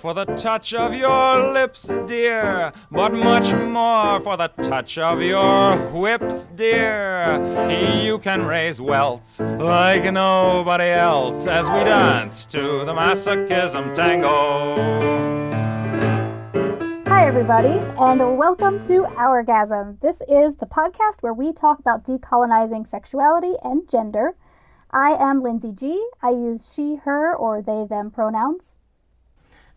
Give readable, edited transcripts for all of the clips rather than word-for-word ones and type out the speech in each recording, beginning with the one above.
for the touch of your lips, dear, but much more for the touch of your whips, dear. You can raise welts like nobody else as we dance to the masochism tango. Hi, everybody, and welcome to Hourgasm. This is the podcast where we talk about decolonizing sexuality and gender. I am Lindsay G. I use she, her, or they, them pronouns.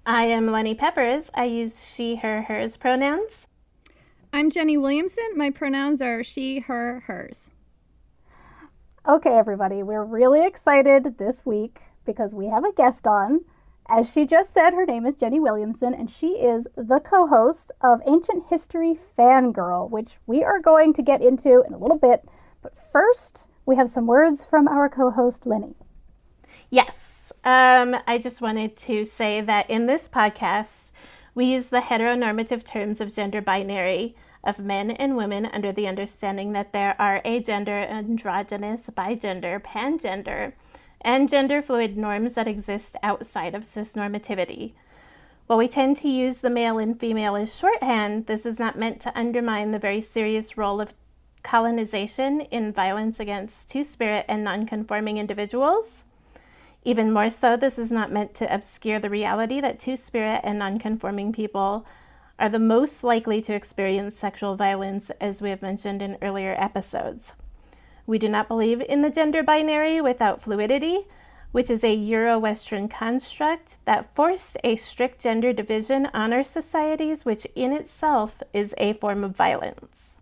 I am Lenny Peppers. I use she, her, hers pronouns. I'm Jenny Williamson. My pronouns are she, her, hers. Okay, everybody, we're really excited this week because we have a guest on. As she just said, her name is Jenny Williamson, and she is the co-host of Ancient History Fangirl, which we are going to get into in a little bit. But first, we have some words from our co-host, Lenny. Yes. I just wanted to say that in this podcast, we use the heteronormative terms of gender binary of men and women under the understanding that there are agender, androgynous, bigender, pangender, and gender fluid norms that exist outside of cisnormativity. While we tend to use the male and female as shorthand, this is not meant to undermine the very serious role of colonization in violence against two-spirit and non-conforming individuals. Even more so, this is not meant to obscure the reality that two-spirit and non-conforming people are the most likely to experience sexual violence, as we have mentioned in earlier episodes. We do not believe in the gender binary without fluidity, which is a Euro-Western construct that forced a strict gender division on our societies, which in itself is a form of violence.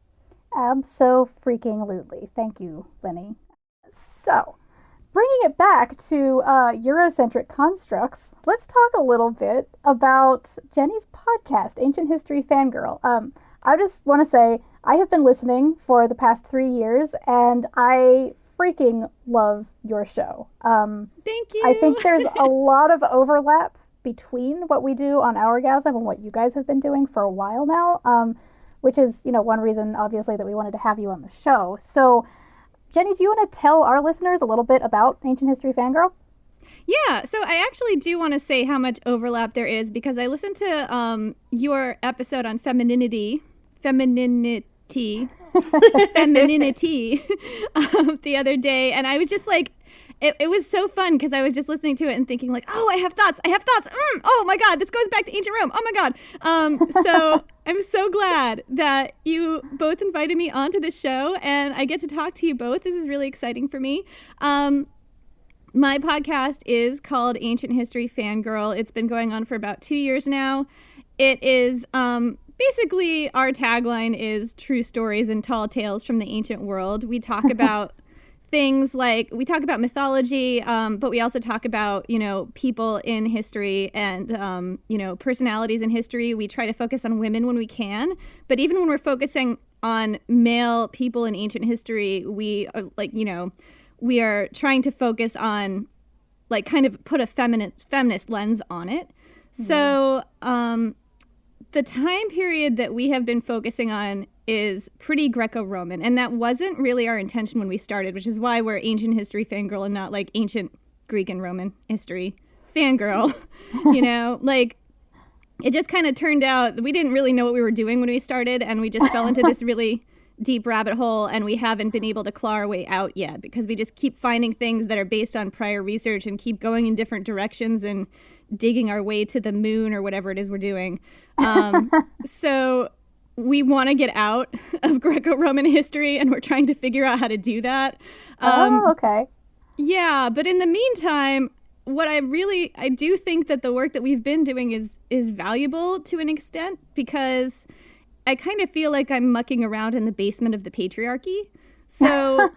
Abso-freaking-lutely. Thank you, Lenny. So, bringing it back to Eurocentric constructs, let's talk a little bit about Jenny's podcast, Ancient History Fangirl. I just want to say, I have been listening for the past 3 years, and I freaking love your show. Thank you. I think there's a lot of overlap between what we do on Hourgasm and what you guys have been doing for a while now, which is, one reason, obviously, that we wanted to have you on the show. So, Jenny, do you want to tell our listeners a little bit about Ancient History Fangirl? Yeah, so I actually do want to say how much overlap there is because I listened to your episode on femininity the other day, and I was just like, it was so fun because I was just listening to it and thinking like, oh, I have thoughts. Oh my God, this goes back to ancient Rome. Oh my God. So I'm so glad that you both invited me onto the show and I get to talk to you both. This is really exciting for me. My podcast is called Ancient History Fangirl. It's been going on for about 2 years now. It is basically our tagline is true stories and tall tales from the ancient world. We talk about things like, we talk about mythology, but we also talk about, people in history and, personalities in history. We try to focus on women when we can, but even when we're focusing on male people in ancient history, we are we are trying to focus on, kind of put a feminist lens on it. Mm-hmm. So, the time period that we have been focusing on is pretty Greco-Roman, and that wasn't really our intention when we started, which is why we're Ancient History Fangirl and not like Ancient Greek and Roman History Fangirl. It just kind of turned out that we didn't really know what we were doing when we started, and we just fell into this really deep rabbit hole, and we haven't been able to claw our way out yet because we just keep finding things that are based on prior research and keep going in different directions and digging our way to the moon or whatever it is we're doing. So we want to get out of Greco-Roman history, and we're trying to figure out how to do that. Okay. Yeah, but in the meantime, I do think that the work that we've been doing is valuable to an extent because I kind of feel like I'm mucking around in the basement of the patriarchy. So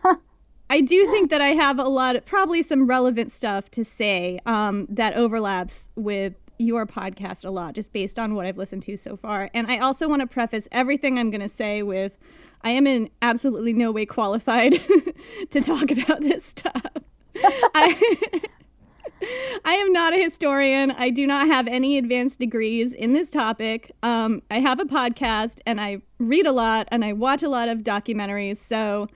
I do think that I have probably some relevant stuff to say that overlaps with your podcast a lot, just based on what I've listened to so far. And I also want to preface everything I'm going to say with, I am in absolutely no way qualified to talk about this stuff. I am not a historian. I do not have any advanced degrees in this topic. I have a podcast and I read a lot and I watch a lot of documentaries. So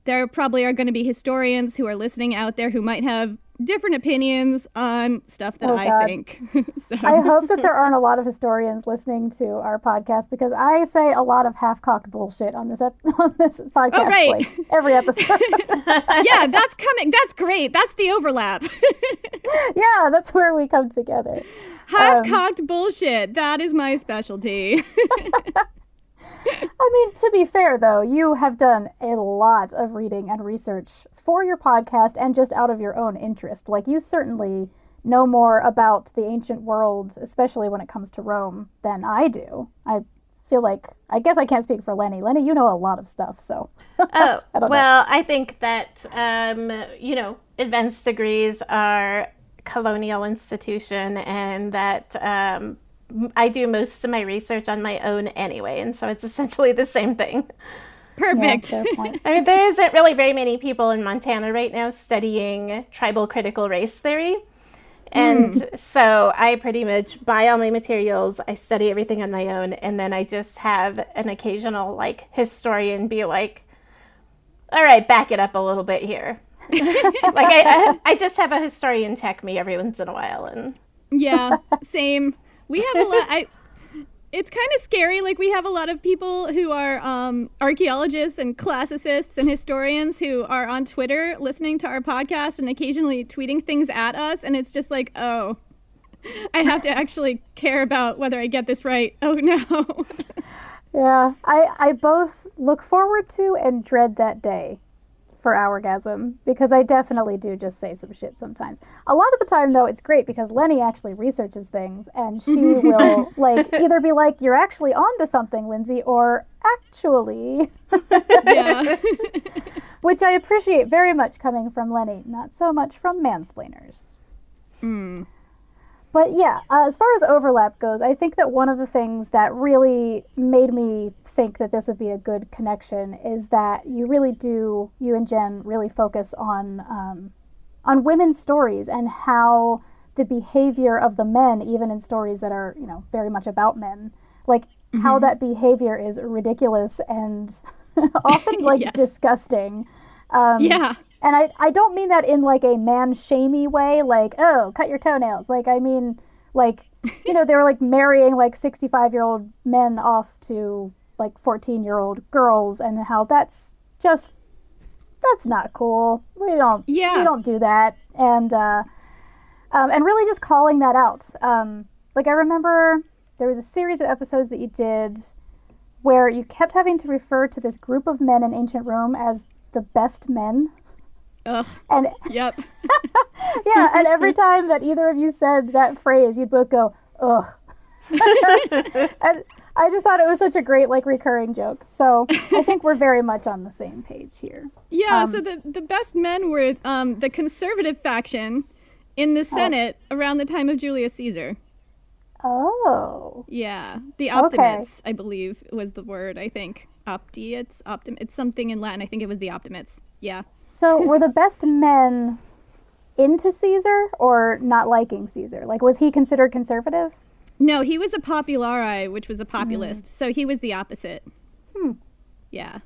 there probably are going to be historians who are listening out there who might have different opinions on stuff that I God. think. So. I hope that there aren't a lot of historians listening to our podcast because I say a lot of half-cocked bullshit on this podcast. Oh, right. Like, every episode. Yeah, that's coming. That's great. That's the overlap. Yeah, that's where we come together. Half-cocked bullshit. That is my specialty. I mean, to be fair, though, you have done a lot of reading and research for your podcast and just out of your own interest. Like, you certainly know more about the ancient world, especially when it comes to Rome, than I do. I feel like, I guess I can't speak for Lenny. Lenny, you know a lot of stuff, so. Oh, I well, I think that, advanced degrees are colonial institution and that I do most of my research on my own anyway, and so it's essentially the same thing. Perfect. Yeah, fair point. I mean, there isn't really very many people in Montana right now studying tribal critical race theory. And so I pretty much buy all my materials, I study everything on my own, and then I just have an occasional, historian be like, all right, back it up a little bit here. I just have a historian check me every once in a while. And Yeah, same. We have a lot. It's kind of scary. Like, we have a lot of people who are archaeologists and classicists and historians who are on Twitter listening to our podcast and occasionally tweeting things at us. And it's just like, oh, I have to actually care about whether I get this right. Oh, no. Yeah, I both look forward to and dread that day for Hourgasm, because I definitely do just say some shit sometimes. A lot of the time, though, it's great because Lenny actually researches things, and she will either be like, "You're actually onto something, Lindsay," or "Actually," Yeah. which I appreciate very much coming from Lenny, not so much from mansplainers. But yeah, as far as overlap goes, I think that one of the things that really made me think that this would be a good connection is that you and Jen really focus on women's stories and how the behavior of the men, even in stories that are, very much about men, how that behavior is ridiculous and often Yes. disgusting. Yeah. And I don't mean that in a man-shamey way, oh, cut your toenails. I mean, they were marrying 65-year-old men off to 14-year-old girls, and how that's not cool. We don't do that. And really just calling that out. I remember there was a series of episodes that you did where you kept having to refer to this group of men in ancient Rome as the best men. Ugh. And Yep. yeah, and every time that either of you said that phrase, you'd both go, ugh. And I just thought it was such a great, recurring joke. So I think we're very much on the same page here. Yeah, so the best men were the conservative faction in the Senate around the time of Julius Caesar. Oh. Yeah, the Optimates, I believe was the word, I think. It's something in Latin. I think it was the Optimates. Yeah. So were the best men into Caesar or not liking Caesar? Was he considered conservative? No, he was a populari, which was a populist. So he was the opposite. Yeah.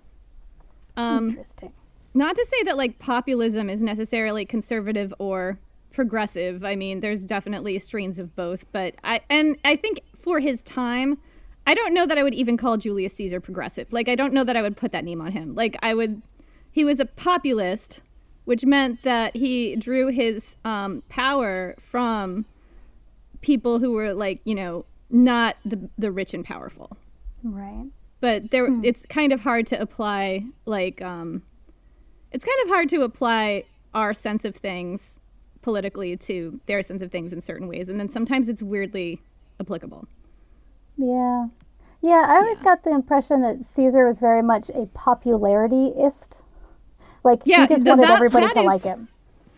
Interesting. Not to say that populism is necessarily conservative or progressive. I mean, there's definitely strains of both, but I think for his time, I don't know that I would even call Julius Caesar progressive. I don't know that I would put that name on him. He was a populist, which meant that he drew his power from people who were not the rich and powerful. Right. But it's kind of hard to apply our sense of things politically to their sense of things in certain ways, and then sometimes it's weirdly applicable. Yeah. Yeah, I always got the impression that Caesar was very much a popularity-ist. He just wanted everybody to like him.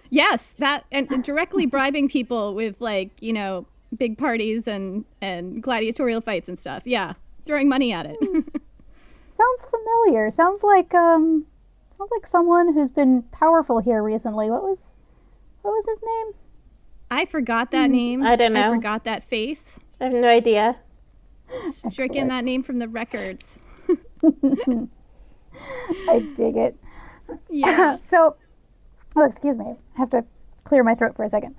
Yes, that, and directly bribing people with big parties and gladiatorial fights and stuff. Yeah, throwing money at it. Sounds familiar. Sounds like someone who's been powerful here recently. What was his name? I forgot that name. I don't know. I forgot that face. I have no idea. Stricken that name from the records. I dig it. Yeah. So, excuse me. I have to clear my throat for a second.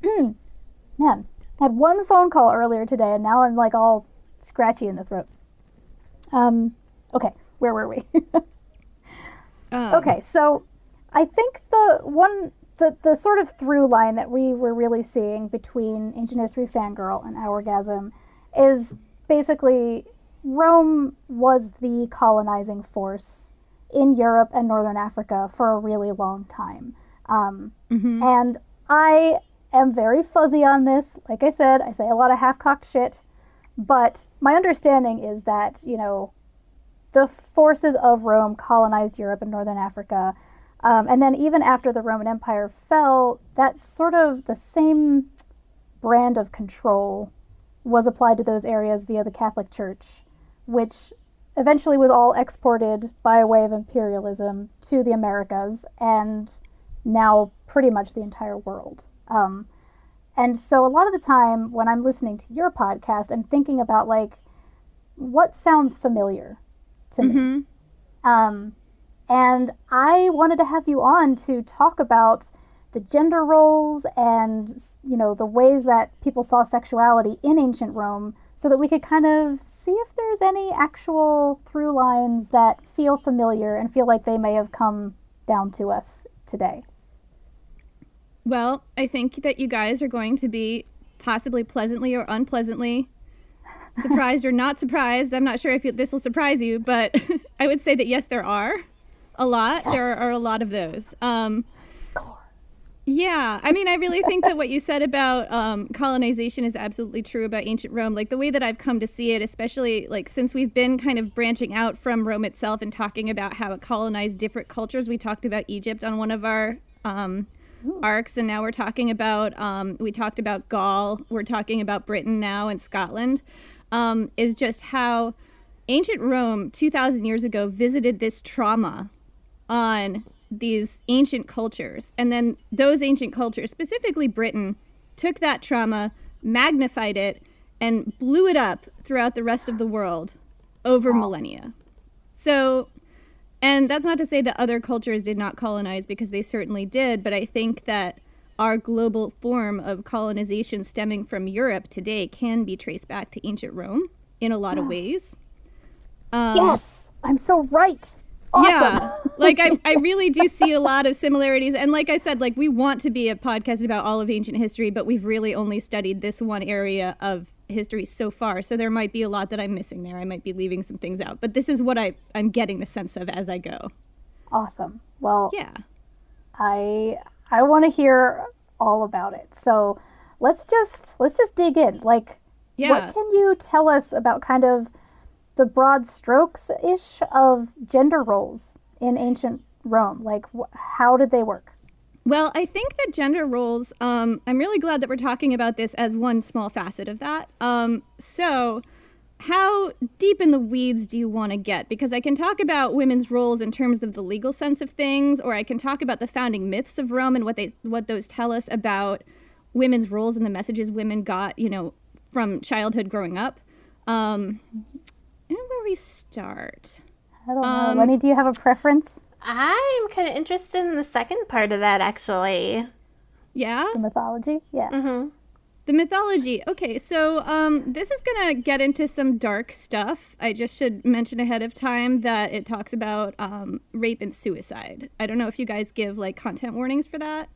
Man, I had one phone call earlier today, and now I'm like all scratchy in the throat. Okay, where were we? Okay, so I think the sort of through line that we were really seeing between Ancient History Fangirl and Hourgasm is basically Rome was the colonizing force in Europe and Northern Africa for a really long time. And I am very fuzzy on this. Like I said, I say a lot of half-cocked shit, but my understanding is that, you know, the forces of Rome colonized Europe and Northern Africa. And then even after the Roman Empire fell, that sort of the same brand of control was applied to those areas via the Catholic Church, which eventually was all exported by way of imperialism to the Americas and now pretty much the entire world. And so a lot of the time when I'm listening to your podcast, I'm thinking about, like, what sounds familiar to me. And I wanted to have you on to talk about the gender roles and, you know, the ways that people saw sexuality in ancient Rome so that we could kind of see if there's any actual through lines that feel familiar and feel like they may have come down to us today. Well, I think that you guys are going to be possibly pleasantly or unpleasantly surprised or not surprised. I'm not sure if this will surprise you, but I would say that yes, there are a lot. Yes. There are a lot of those. Score. Yeah, I mean, I really think that what you said about colonization is absolutely true about ancient Rome. Like, the way that I've come to see it, especially like since we've been kind of branching out from Rome itself and talking about how it colonized different cultures. We talked about Egypt on one of our arcs, and now we're talking about we talked about Gaul. We're talking about Britain now and Scotland. Is just how ancient Rome 2,000 years ago visited this trauma on these ancient cultures. And then those ancient cultures, specifically Britain, took that trauma, magnified it, and blew it up throughout the rest of the world over millennia. So, and that's not to say that other cultures did not colonize, because they certainly did, but I think that our global form of colonization stemming from Europe today can be traced back to ancient Rome in a lot of ways. Yes, I'm so right. Awesome. Yeah, like I really do see a lot of similarities. And like I said, like, we want to be a podcast about all of ancient history, but we've really only studied this one area of history so far. So there might be a lot that I'm missing there. I might be leaving some things out. But this is what I'm getting the sense of as I go. Awesome. Well, yeah. I want to hear all about it. So let's just dig in. Like, what can you tell us about kind of the broad strokes-ish of gender roles in ancient Rome? Like, how did they work? Well, I think that gender roles, I'm really glad that we're talking about this as one small facet of that. So how deep in the weeds do you want to get? Because I can talk about women's roles in terms of the legal sense of things, or I can talk about the founding myths of Rome and what those tell us about women's roles and the messages women got, you know, from childhood growing up. I don't know where we start. I don't know. Lenny, do you have a preference? I'm kind of interested in the second part of that, actually. Yeah? The mythology? Yeah. Mm-hmm. The mythology. Okay, so this is going to get into some dark stuff. I just should mention ahead of time that it talks about rape and suicide. I don't know if you guys give, like, content warnings for that.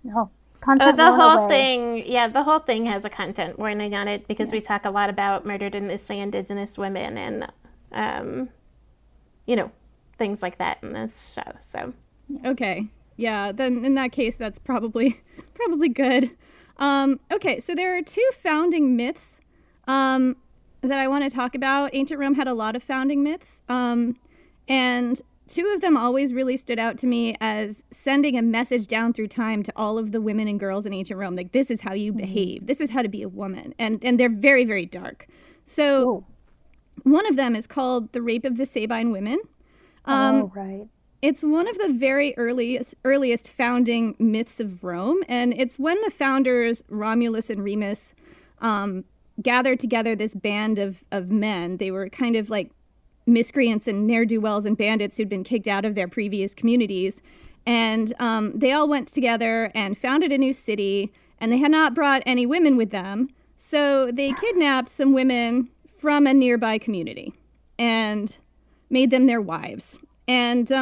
No. The whole thing has a content warning on it, because we talk a lot about murdered and missing Indigenous women and, you know, things like that in this show. So, okay, yeah. Then in that case, that's probably good. Okay, so there are two founding myths that I want to talk about. Ancient Rome had a lot of founding myths, and two of them always really stood out to me as sending a message down through time to all of the women and girls in ancient Rome. Like, this is how you behave. This is how to be a woman. And they're very, very dark. So one of them is called the Rape of the Sabine Women. Right. It's one of the very earliest founding myths of Rome. And it's when the founders, Romulus and Remus, gathered together this band of men. They were kind of like miscreants and ne'er-do-wells and bandits who'd been kicked out of their previous communities. And they all went together and founded a new city, and they had not brought any women with them. So they kidnapped some women from a nearby community and made them their wives. And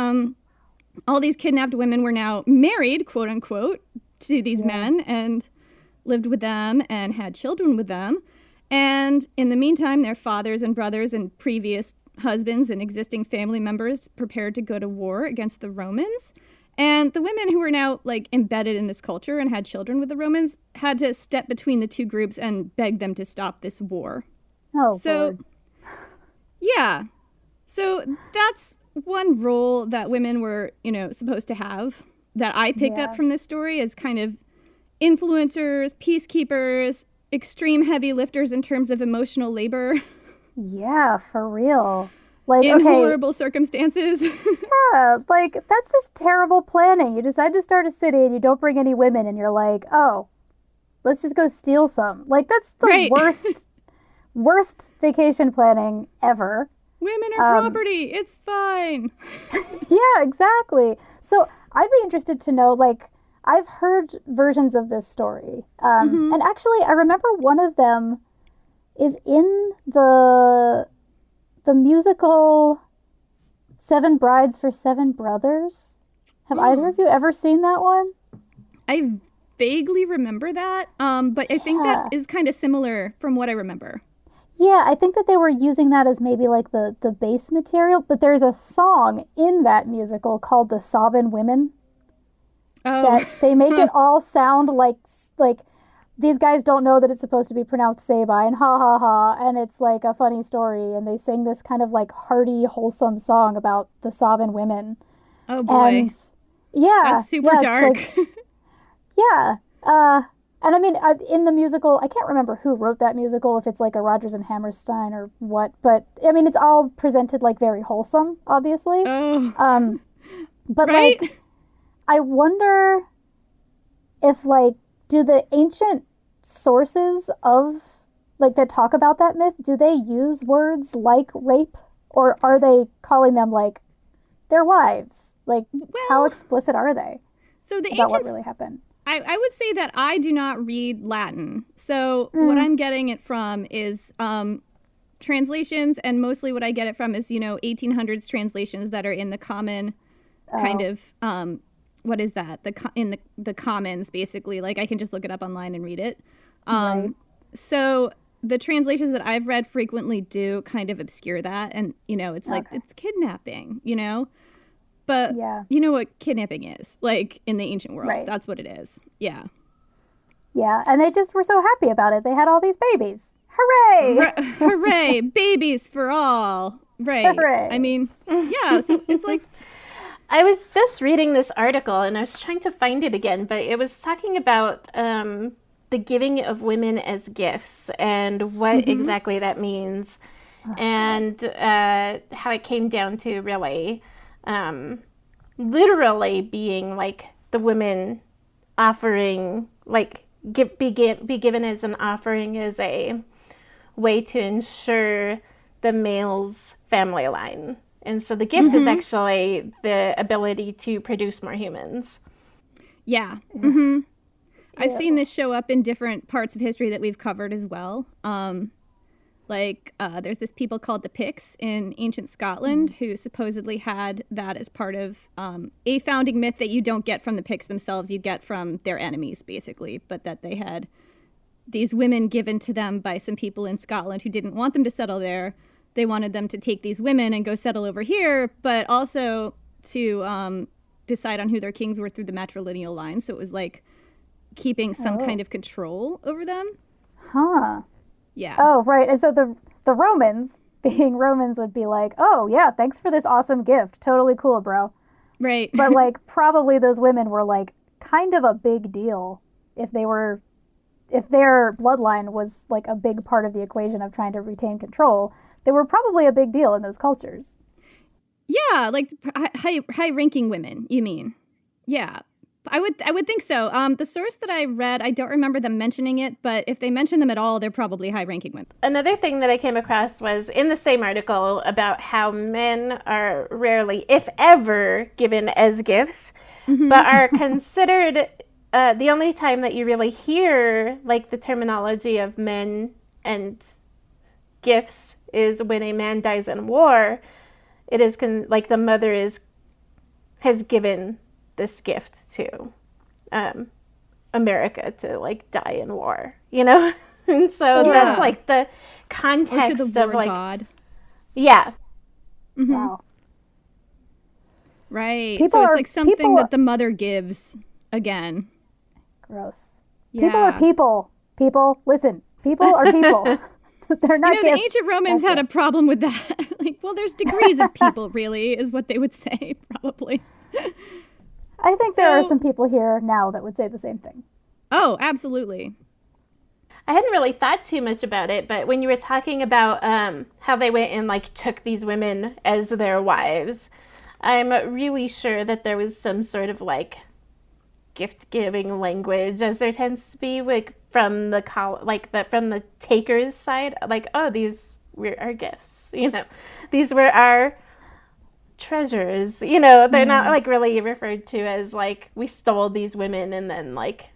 all these kidnapped women were now married, quote unquote, to these men and lived with them and had children with them. And in the meantime, their fathers and brothers and previous husbands and existing family members prepared to go to war against the Romans. And the women who were now like embedded in this culture and had children with the Romans had to step between the two groups and beg them to stop this war. Oh, so, Lord. Yeah. So that's one role that women were, supposed to have that I picked up from this story as kind of influencers, peacekeepers, extreme heavy lifters in terms of emotional labor. Yeah, for real. Like, in okay, horrible circumstances. yeah, like, that's just terrible planning. You decide to start a city and you don't bring any women and you're like, oh, let's just go steal some. Like, that's the worst vacation planning ever. Women are property. It's fine. Yeah, exactly. So I'd be interested to know, like, I've heard versions of this story. And actually, I remember one of them is in the musical Seven Brides for Seven Brothers. Have either of you ever seen that one? I vaguely remember that, but I think that is kind of similar from what I remember. Yeah, I think that they were using that as maybe like the base material, but there's a song in that musical called The Sabine Women. Oh. That they make it all sound like these guys don't know that it's supposed to be pronounced Sabine, ha ha ha, and it's like a funny story, and they sing this kind of like hearty, wholesome song about the Sabine women. Oh boy. And yeah. That's super dark. Like, yeah. And I mean, in the musical, I can't remember who wrote that musical, if it's like a Rodgers and Hammerstein or what, but I mean, it's all presented like very wholesome, obviously. Oh. But right? like, I wonder if like, do the ancient sources of, like, that talk about that myth, do they use words like rape? Or are they calling them, like, their wives? Like, how explicit are they so the about ancients, what really happened? I would say that I do not read Latin. So what I'm getting it from is translations, and mostly what I get it from is, 1800s translations that are in the common kind of... what is that? In the commons, basically. Like, I can just look it up online and read it. Right. So the translations that I've read frequently do kind of obscure that. And, it's like, it's kidnapping, But you know what kidnapping is, like, in the ancient world. Right. That's what it is. Yeah. Yeah, and they just were so happy about it. They had all these babies. Hooray! Hooray! Babies for all. Right. Hooray. I mean, yeah. So it's like... I was just reading this article and I was trying to find it again, but it was talking about the giving of women as gifts and what exactly that means, and how it came down to really literally being like the women offering, like be given as an offering as a way to ensure the male's family line. And so the gift is actually the ability to produce more humans. Yeah. Mm-hmm. I've seen this show up in different parts of history that we've covered as well. There's this people called the Picts in ancient Scotland who supposedly had that as part of a founding myth that you don't get from the Picts themselves, you get from their enemies, basically, but that they had these women given to them by some people in Scotland who didn't want them to settle there. They wanted them to take these women and go settle over here, but also to decide on who their kings were through the matrilineal line. So it was like keeping some kind of control over them. Huh. Yeah. Oh, right. And so the Romans, being Romans, would be like, oh, yeah, thanks for this awesome gift. Totally cool, bro. Right. But, like, probably those women were, like, kind of a big deal if their bloodline was, like, a big part of the equation of trying to retain control. They were probably a big deal in those cultures. Yeah, like high-ranking women, you mean? Yeah, I would think so. The source that I read, I don't remember them mentioning it, but if they mention them at all, they're probably high-ranking women. Another thing that I came across was in the same article about how men are rarely, if ever, given as gifts, but are considered the only time that you really hear like the terminology of men and gifts is when a man dies in war. It is like the mother has given this gift to America to like die in war, you know? And so that's like the context or to the war of like god. Yeah. Wow. Right. People so it's are- like something people- that the mother gives again. Gross. Yeah. People are people. People, listen. People are people. They're not You know, the gifts. ancient Romans That's had it. a problem with that. Like, well, there's degrees of people, really, is what they would say, probably. I think there are So- some people here now that would say the same thing. Oh, absolutely. I hadn't really thought too much about it, but when you were talking about how they went and like took these women as their wives, I'm really sure that there was some sort of like gift-giving language, as there tends to be like from the from the taker's side, like, oh, these were our gifts, you know, these were our treasures, you know. They're not like really referred to as like we stole these women and then like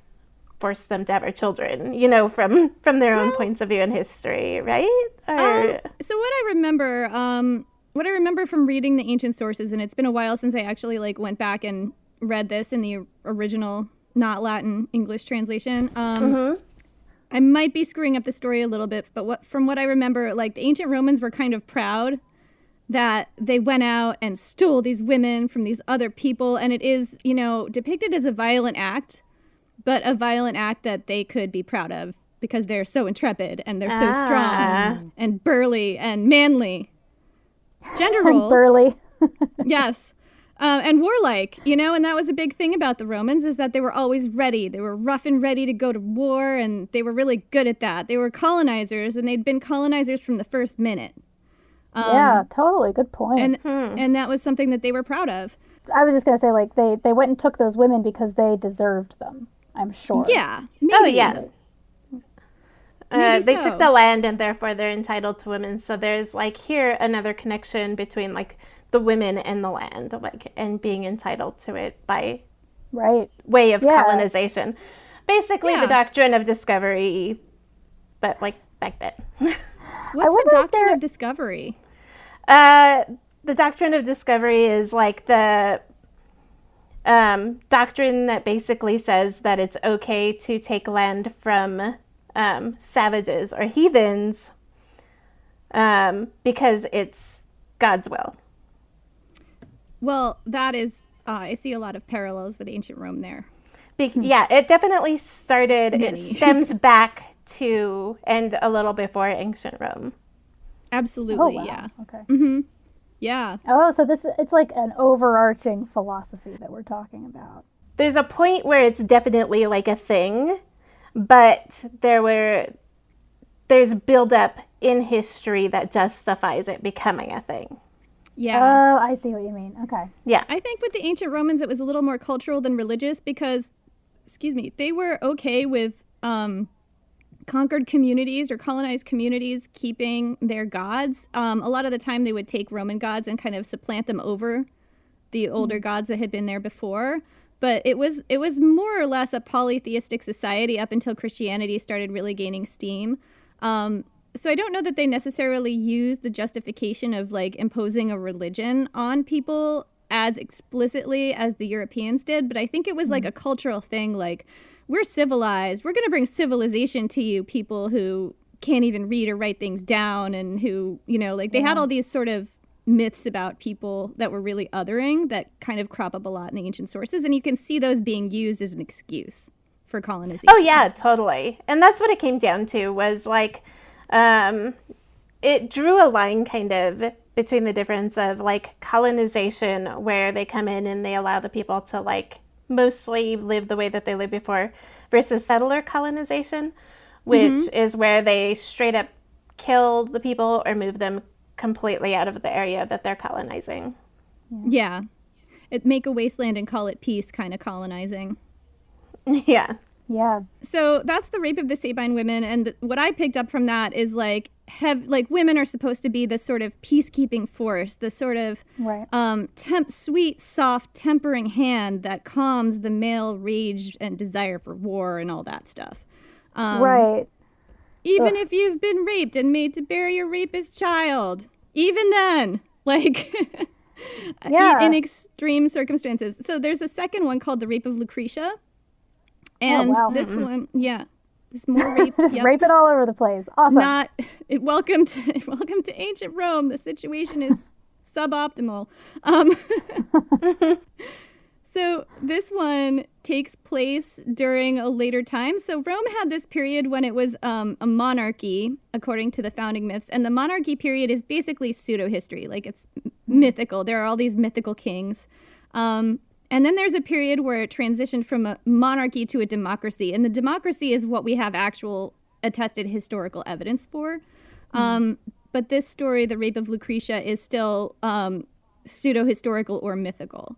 forced them to have our children, you know, from their own points of view in history, right? Or So what I remember from reading the ancient sources, and it's been a while since I actually like went back and read this in the original, not Latin, English translation. I might be screwing up the story a little bit, but from what I remember, like the ancient Romans were kind of proud that they went out and stole these women from these other people, and it is, you know, depicted as a violent act, but a violent act that they could be proud of because they're so intrepid and they're so strong and burly and manly. Gender roles. Burly. Yes. And warlike, you know, and that was a big thing about the Romans is that they were always ready. They were rough and ready to go to war, and they were really good at that. They were colonizers, and they'd been colonizers from the first minute. Yeah, totally. Good point. And that was something that they were proud of. I was just going to say, like, they went and took those women because they deserved them, I'm sure. Yeah. Maybe. oh yeah. Maybe They so. took the land and therefore they're entitled to women. So there's like here another connection between like the women and the land, like, and being entitled to it by Right. way of Yeah. colonization. Basically Yeah. the doctrine of discovery, but like back then. What's the wonder if doctrine they're- of discovery? The doctrine of discovery is like the doctrine that basically says that it's okay to take land from savages or heathens because it's God's will. Well, that is, I see a lot of parallels with ancient Rome there. Yeah, it definitely started, Many. it stems back to and a little before ancient Rome. Absolutely, Oh, wow. yeah. Okay. Yeah. Oh, so it's like an overarching philosophy that we're talking about. There's a point where it's definitely like a thing, but there's buildup in history that justifies it becoming a thing. Yeah. Oh, I see what you mean. Okay. Yeah. I think with the ancient Romans, it was a little more cultural than religious because, they were okay with conquered communities or colonized communities keeping their gods. A lot of the time they would take Roman gods and kind of supplant them over the older gods that had been there before. But it was more or less a polytheistic society up until Christianity started really gaining steam. So I don't know that they necessarily used the justification of like imposing a religion on people as explicitly as the Europeans did, but I think it was like a cultural thing, like, we're civilized, we're going to bring civilization to you people who can't even read or write things down, and who, you know, like they had all these sort of myths about people that were really othering that kind of crop up a lot in the ancient sources, and you can see those being used as an excuse for colonization. Oh yeah, totally. And that's what it came down to, was like it drew a line kind of between the difference of like colonization, where they come in and they allow the people to like mostly live the way that they lived before, versus settler colonization, which is where they straight up kill the people or move them completely out of the area that they're colonizing. Yeah. make a wasteland and call it peace kind of colonizing. Yeah. Yeah. So that's the Rape of the Sabine women, and what I picked up from that is like women are supposed to be this sort of peacekeeping force, this sort of Right. sweet, soft, tempering hand that calms the male rage and desire for war and all that stuff. Right. Even if you've been raped and made to bear your rapist child, even then, like, Yeah. in extreme circumstances. So there's a second one called the Rape of Lucretia. And wow. this one, yeah, this more rape. Just yep. rape it all over the place. Awesome. Welcome to ancient Rome. The situation is suboptimal. So this one takes place during a later time. So Rome had this period when it was a monarchy, according to the founding myths. And the monarchy period is basically pseudo-history. Like, it's mythical. There are all these mythical kings. And then there's a period where it transitioned from a monarchy to a democracy. And the democracy is what we have actual attested historical evidence for. But this story, the Rape of Lucretia, is still pseudo-historical or mythical.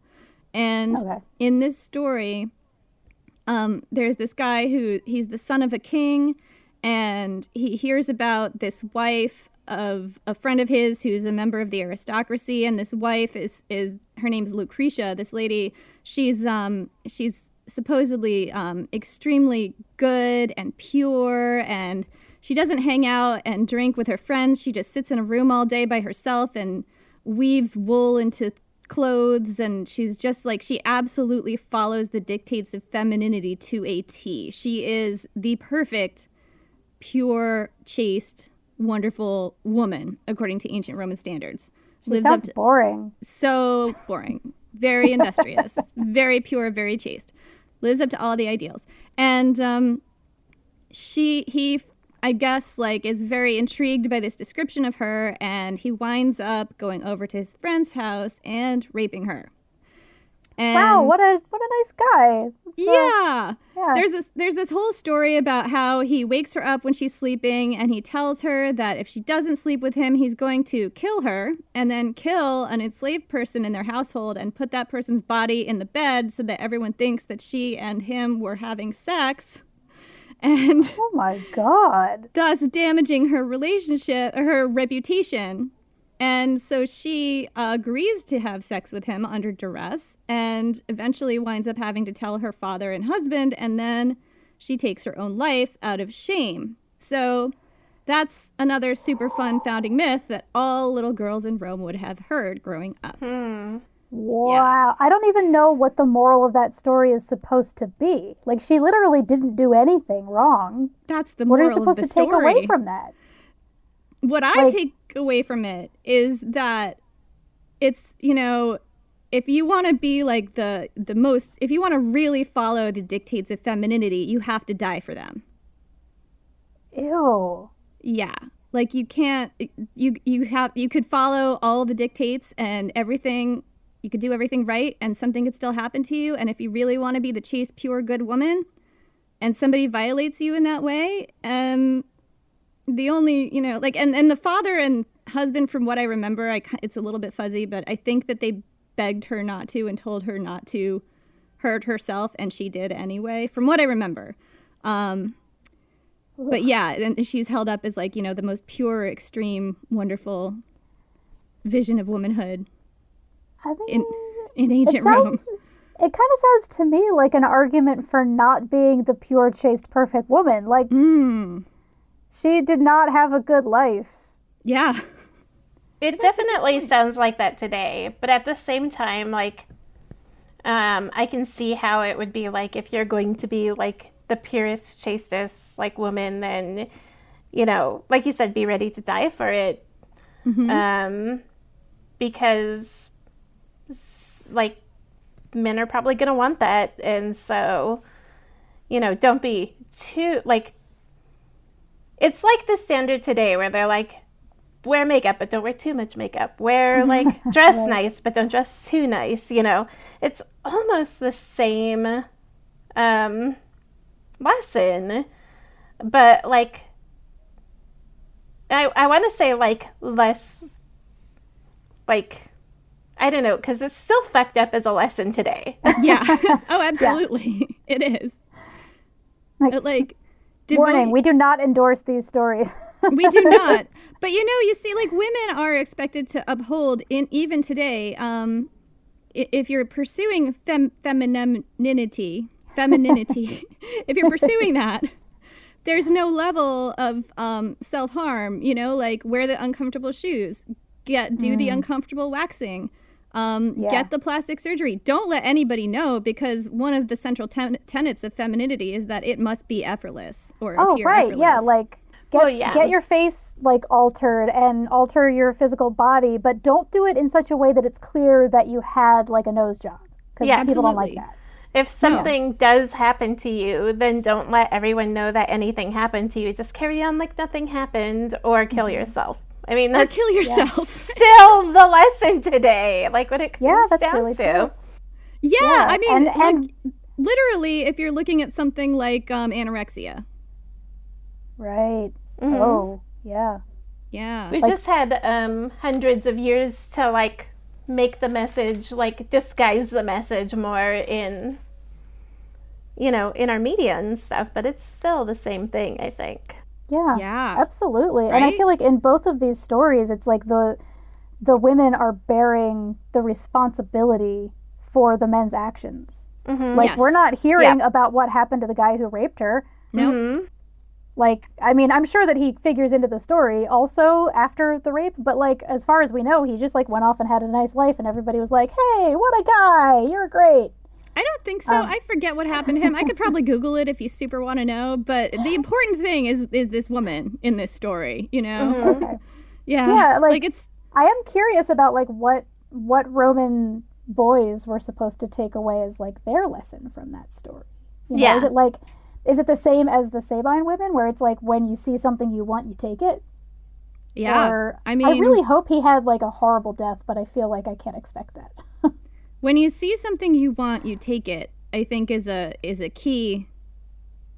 And in this story, there's this guy he's the son of a king, and he hears about this wife of a friend of his who's a member of the aristocracy, and this wife is her name's Lucretia. This lady, she's supposedly extremely good and pure, and she doesn't hang out and drink with her friends. She just sits in a room all day by herself and weaves wool into clothes, and she's just like, she absolutely follows the dictates of femininity to a T. She is the perfect, pure, chaste, wonderful woman, according to ancient Roman standards. Sounds boring. So boring. Very industrious. Very pure, very chaste. Lives up to all the ideals. And he I guess, like, is very intrigued by this description of her, and he winds up going over to his friend's house and raping her. And wow, what a nice guy. Yeah. Yeah. There's this whole story about how he wakes her up when she's sleeping, and he tells her that if she doesn't sleep with him, he's going to kill her and then kill an enslaved person in their household and put that person's body in the bed so that everyone thinks that she and him were having sex. And oh my God. thus damaging her relationship, her reputation. And so she agrees to have sex with him under duress and eventually winds up having to tell her father and husband, and then she takes her own life out of shame. So that's another super fun founding myth that all little girls in Rome would have heard growing up. Wow. Yeah. I don't even know what the moral of that story is supposed to be. Like, she literally didn't do anything wrong. That's the What are you moral of supposed the to story. take away from that? What I take away from it is that it's, you know, if you want to be like the most, if you want to really follow the dictates of femininity, you have to die for them. Ew. Yeah. Like, you can't, you could follow all the dictates and everything, you could do everything right, and something could still happen to you. And if you really want to be the chaste, pure, good woman, and somebody violates you in that way, the only, you know, like, and the father and husband, from what I remember, it's a little bit fuzzy, but I think that they begged her not to and told her not to hurt herself, and she did anyway, from what I remember. But yeah, and she's held up as, like, you know, the most pure, extreme, wonderful vision of womanhood I mean, in ancient Rome. It kind of sounds to me like an argument for not being the pure, chaste, perfect woman. Like, she did not have a good life. Yeah. It definitely sounds like that today, but at the same time, like, I can see how it would be like if you're going to be like the purest, chastest, like, woman, then, you know, like you said, be ready to die for it. Because, like, men are probably going to want that, and so, you know, don't be too, like, it's like the standard today where they're like, wear makeup, but don't wear too much makeup. Wear, like, dress nice, but don't dress too nice, you know. It's almost the same lesson, but, like, I want to say, like, less, like, I don't know, because it's still fucked up as a lesson today. Yeah. Oh, absolutely. Yeah. It is. Like, warning, we do not endorse these stories. We do not. But you see, like, women are expected to uphold, even today, if you're pursuing femininity, if you're pursuing that, there's no level of self-harm, like wear the uncomfortable shoes, do the uncomfortable waxing, get the plastic surgery. Don't let anybody know, because one of the central tenets of femininity is that it must be effortless or appear effortless. Yeah, like get your face like altered and alter your physical body, but don't do it in such a way that it's clear that you had like a nose job, because people don't like that. If something does happen to you, then don't let everyone know that anything happened to you. Just carry on like nothing happened, or kill yourself. I mean, that's kill yourself. Still the lesson today, like what it comes down really to. True. Yeah, I mean, and literally, if you're looking at something like anorexia. Right. Mm-hmm. Oh, yeah. Yeah. We've just had hundreds of years to like make the message, like disguise the message more in, in our media and stuff, but it's still the same thing, I think. Yeah, absolutely. Right? And I feel like in both of these stories, it's like the women are bearing the responsibility for the men's actions. Mm-hmm. Like, we're not hearing about what happened to the guy who raped her. Nope. Mm-hmm. Like, I mean, I'm sure that he figures into the story also after the rape, but like, as far as we know, he just like went off and had a nice life, and everybody was like, hey, what a guy, you're great. I don't think so. I forget what happened to him. I could probably Google it if you super want to know, but the important thing is this woman in this story, Mm-hmm. Okay. Yeah, like it's... I am curious about like what Roman boys were supposed to take away as like their lesson from that story. Is it the same as the Sabine women, where it's like when you see something you want, you take it? Yeah. Or, I really hope he had like a horrible death, but I feel like I can't expect that. When you see something you want, you take it, I think is a key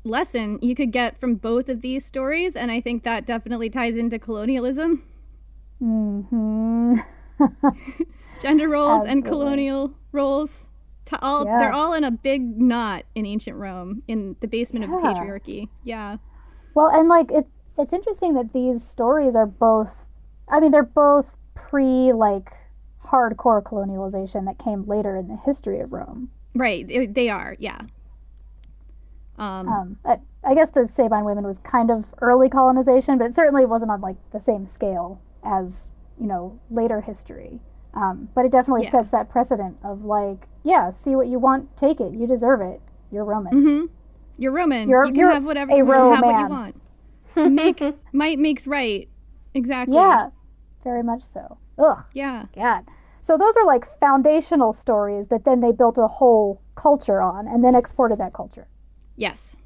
lesson you could get from both of these stories, and I think that definitely ties into colonialism. Mm-hmm. Gender roles and colonial roles. They're all in a big knot in ancient Rome, in the basement of the patriarchy. Yeah. Well, and like it's interesting that these stories are both, I mean, they're both pre like hardcore colonialization that came later in the history of Rome. Right. They are. Yeah. I guess the Sabine women was kind of early colonization, but it certainly wasn't on like the same scale as, later history. But it definitely sets that precedent of like, see what you want, take it. You deserve it. You're Roman. Mm-hmm. You're Roman. You can have whatever you want. Have what you want. Might makes right. Exactly. Yeah, very much so. Ugh. Yeah. God. So those are like foundational stories that then they built a whole culture on and then exported that culture. Yes.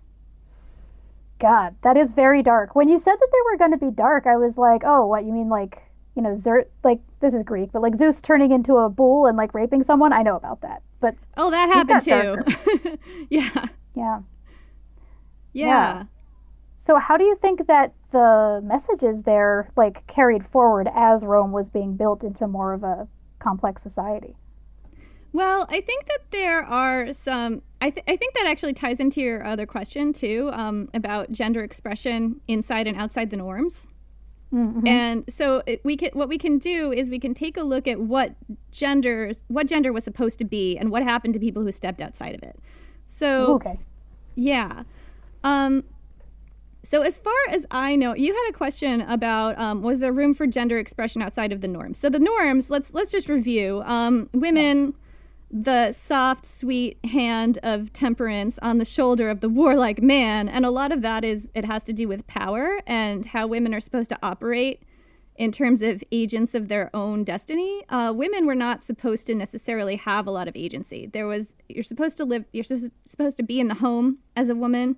God, that is very dark. When you said that they were going to be dark, I was like, oh, what, you mean like, like, this is Greek, but like Zeus turning into a bull and like raping someone? I know about that. But that happened too. Yeah. Yeah. So how do you think that the messages there like carried forward as Rome was being built into more of a complex society? Well, I think that there are some... I think that actually ties into your other question, too, about gender expression inside and outside the norms. Mm-hmm. And so what we can do is we can take a look at what gender was supposed to be and what happened to people who stepped outside of it. So, okay. Yeah. So as far as I know, you had a question about was there room for gender expression outside of the norms? So the norms, let's just review. Women, the soft, sweet hand of temperance on the shoulder of the warlike man, and a lot of that it has to do with power and how women are supposed to operate in terms of agents of their own destiny. Women were not supposed to necessarily have a lot of agency. You're supposed to be in the home as a woman.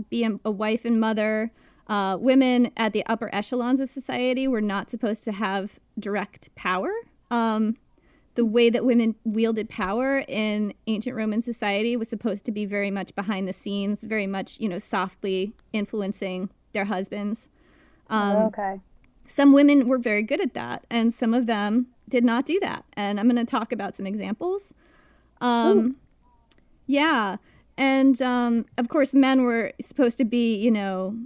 Be a wife and mother. Women at the upper echelons of society were not supposed to have direct power. The way that women wielded power in ancient Roman society was supposed to be very much behind the scenes, very much, softly influencing their husbands. Okay. Some women were very good at that, and some of them did not do that. And I'm going to talk about some examples. Yeah. And, of course, men were supposed to be, you know,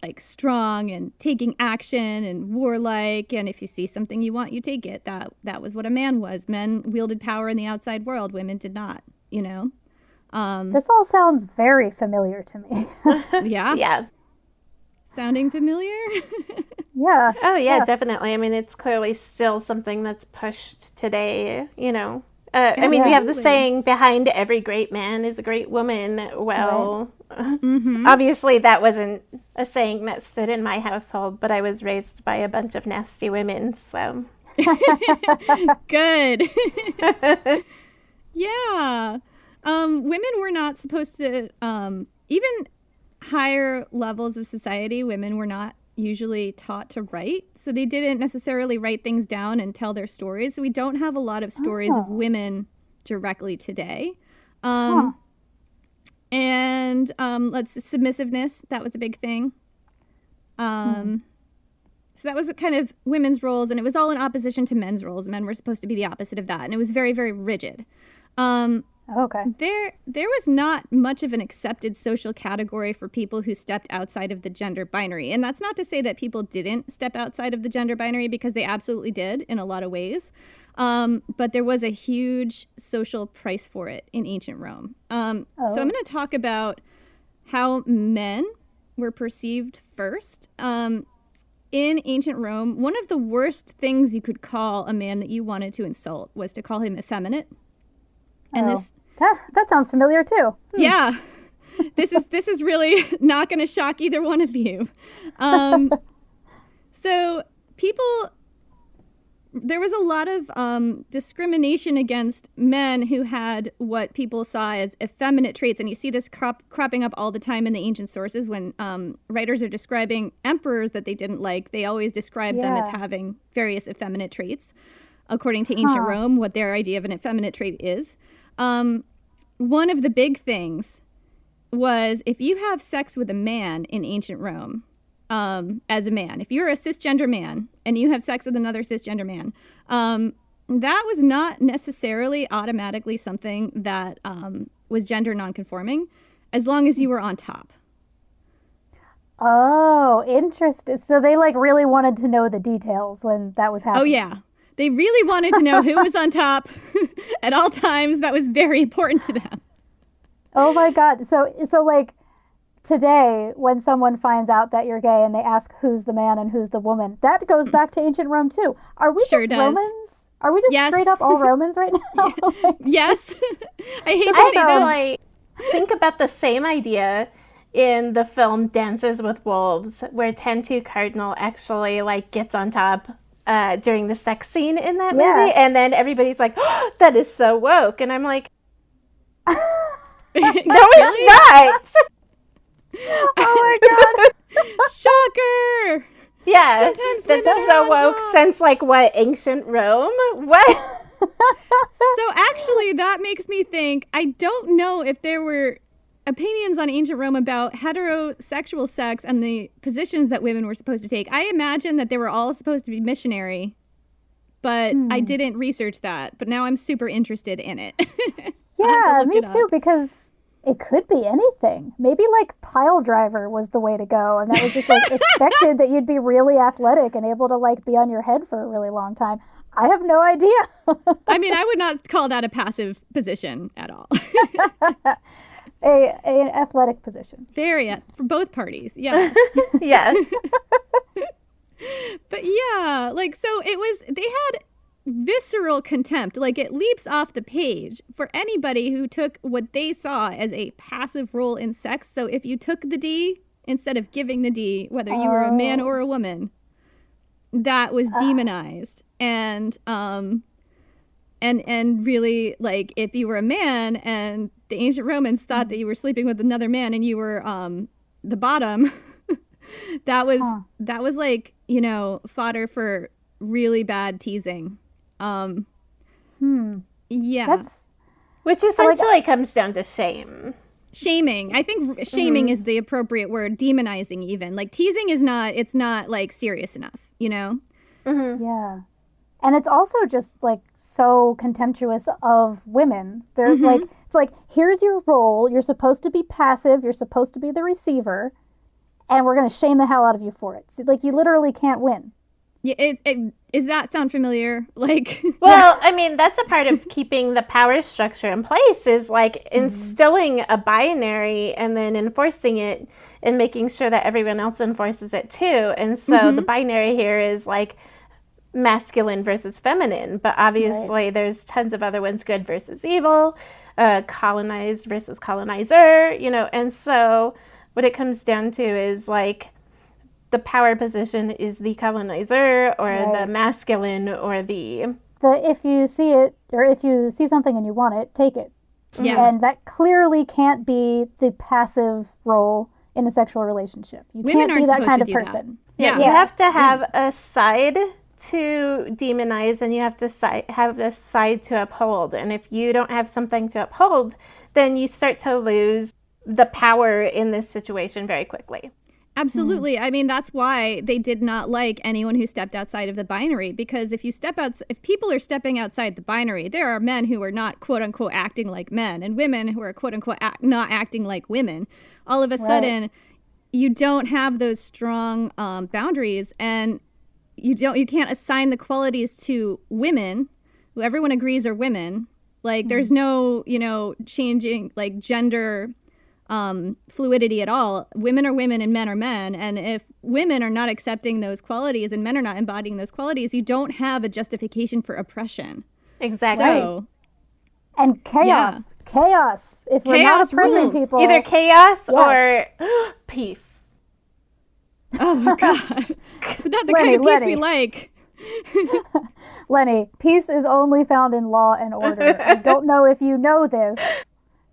like strong and taking action and warlike. And if you see something you want, you take it. That was what a man was. Men wielded power in the outside world. Women did not, you know. This all sounds very familiar to me. Yeah. Yeah. Sounding familiar? Yeah. Oh, yeah, definitely. I mean, it's clearly still something that's pushed today, you know. I mean, we have the Absolutely. saying, behind every great man is a great woman. Well, obviously that wasn't a saying that stood in my household, but I was raised by a bunch of nasty women, so. Good. Yeah. Women were not supposed to, even higher levels of society, women were not usually taught to write. So they didn't necessarily write things down and tell their stories. So we don't have a lot of stories of women directly today. And submissiveness, that was a big thing. So that was kind of women's roles, and it was all in opposition to men's roles. Men were supposed to be the opposite of that, and it was very, very rigid. Okay. There was not much of an accepted social category for people who stepped outside of the gender binary. And that's not to say that people didn't step outside of the gender binary, because they absolutely did in a lot of ways. But there was a huge social price for it in ancient Rome. So I'm going to talk about how men were perceived first. In ancient Rome, one of the worst things you could call a man that you wanted to insult was to call him effeminate. And that sounds familiar too. Yeah, this is really not going to shock either one of you. So there was a lot of discrimination against men who had what people saw as effeminate traits. And you see this cropping up all the time in the ancient sources when writers are describing emperors that they didn't like. They always describe them as having various effeminate traits. According to ancient Rome, what their idea of an effeminate trait is. One of the big things was if you have sex with a man in ancient Rome, as a man, if you're a cisgender man and you have sex with another cisgender man, that was not necessarily automatically something that was gender nonconforming, as long as you were on top. Oh, interesting. So they like really wanted to know the details when that was happening. Oh, yeah. They really wanted to know who was on top at all times. That was very important to them. Oh my God. So like today, when someone finds out that you're gay and they ask who's the man and who's the woman, that goes back to ancient Rome too. Are we Sure just does. Romans? Are we just straight up all Romans right now? Yes. I hate to say that. I think about the same idea in the film Dances with Wolves, where Tentu Cardinal actually like gets on top during the sex scene in that movie, and then everybody's like, oh, that is so woke, and I'm like, no, it's not. Oh my God. Shocker. Yeah, Sometimes that's women so are on woke top. since like what, ancient Rome? What? So actually, that makes me think, I don't know if there were opinions on ancient Rome about heterosexual sex and the positions that women were supposed to take. I imagine that they were all supposed to be missionary, but I didn't research that. But now I'm super interested in it. Yeah, me too, because it could be anything. Maybe like pile driver was the way to go, and that was just like expected that you'd be really athletic and able to like be on your head for a really long time. I have no idea. I mean, I would not call that a passive position at all. An athletic position. Very, yes, for both parties. Yeah. Yeah. But yeah, like, so they had visceral contempt. Like, it leaps off the page for anybody who took what they saw as a passive role in sex. So if you took the D instead of giving the D, whether you were a man or a woman, that was demonized. And really, like, if you were a man and the ancient Romans thought that you were sleeping with another man and you were the bottom, that was like, you know, fodder for really bad teasing. Yeah. Which essentially comes down to shame. Shaming. I think shaming is the appropriate word. Demonizing even. Like, teasing is not, it's not like serious enough, you know? Yeah. And it's also just like so contemptuous of women. They're like, it's like, here's your role. You're supposed to be passive. You're supposed to be the receiver. And we're going to shame the hell out of you for it. So, like, you literally can't win. Yeah, does that sound familiar? Like, well, I mean, that's a part of keeping the power structure in place is like instilling a binary and then enforcing it and making sure that everyone else enforces it too. And so the binary here is like masculine versus feminine, but obviously there's tons of other ones, good versus evil, colonized versus colonizer, you know, and so what it comes down to is like the power position is the colonizer or the masculine or the if you see it, or if you see something and you want it, take it. Yeah. And that clearly can't be the passive role in a sexual relationship. You Women can't aren't be that supposed kind to of do that. person. Yeah. You have to have a side to demonize and you have to have a side to uphold. And if you don't have something to uphold, then you start to lose the power in this situation very quickly. Absolutely. I mean, that's why they did not like anyone who stepped outside of the binary, because if people are stepping outside the binary, there are men who are not quote unquote acting like men and women who are quote unquote not acting like women. All of a sudden, you don't have those strong boundaries, and you can't assign the qualities to women who everyone agrees are women. Like there's no, changing like gender fluidity at all. Women are women and men are men. And if women are not accepting those qualities and men are not embodying those qualities, you don't have a justification for oppression. Exactly. So, And chaos. Chaos. If we're not Chaos oppressing rules. people. Either chaos or peace. oh my gosh. But not the kind of peace we like. Lenny, peace is only found in law and order. I don't know if you know this.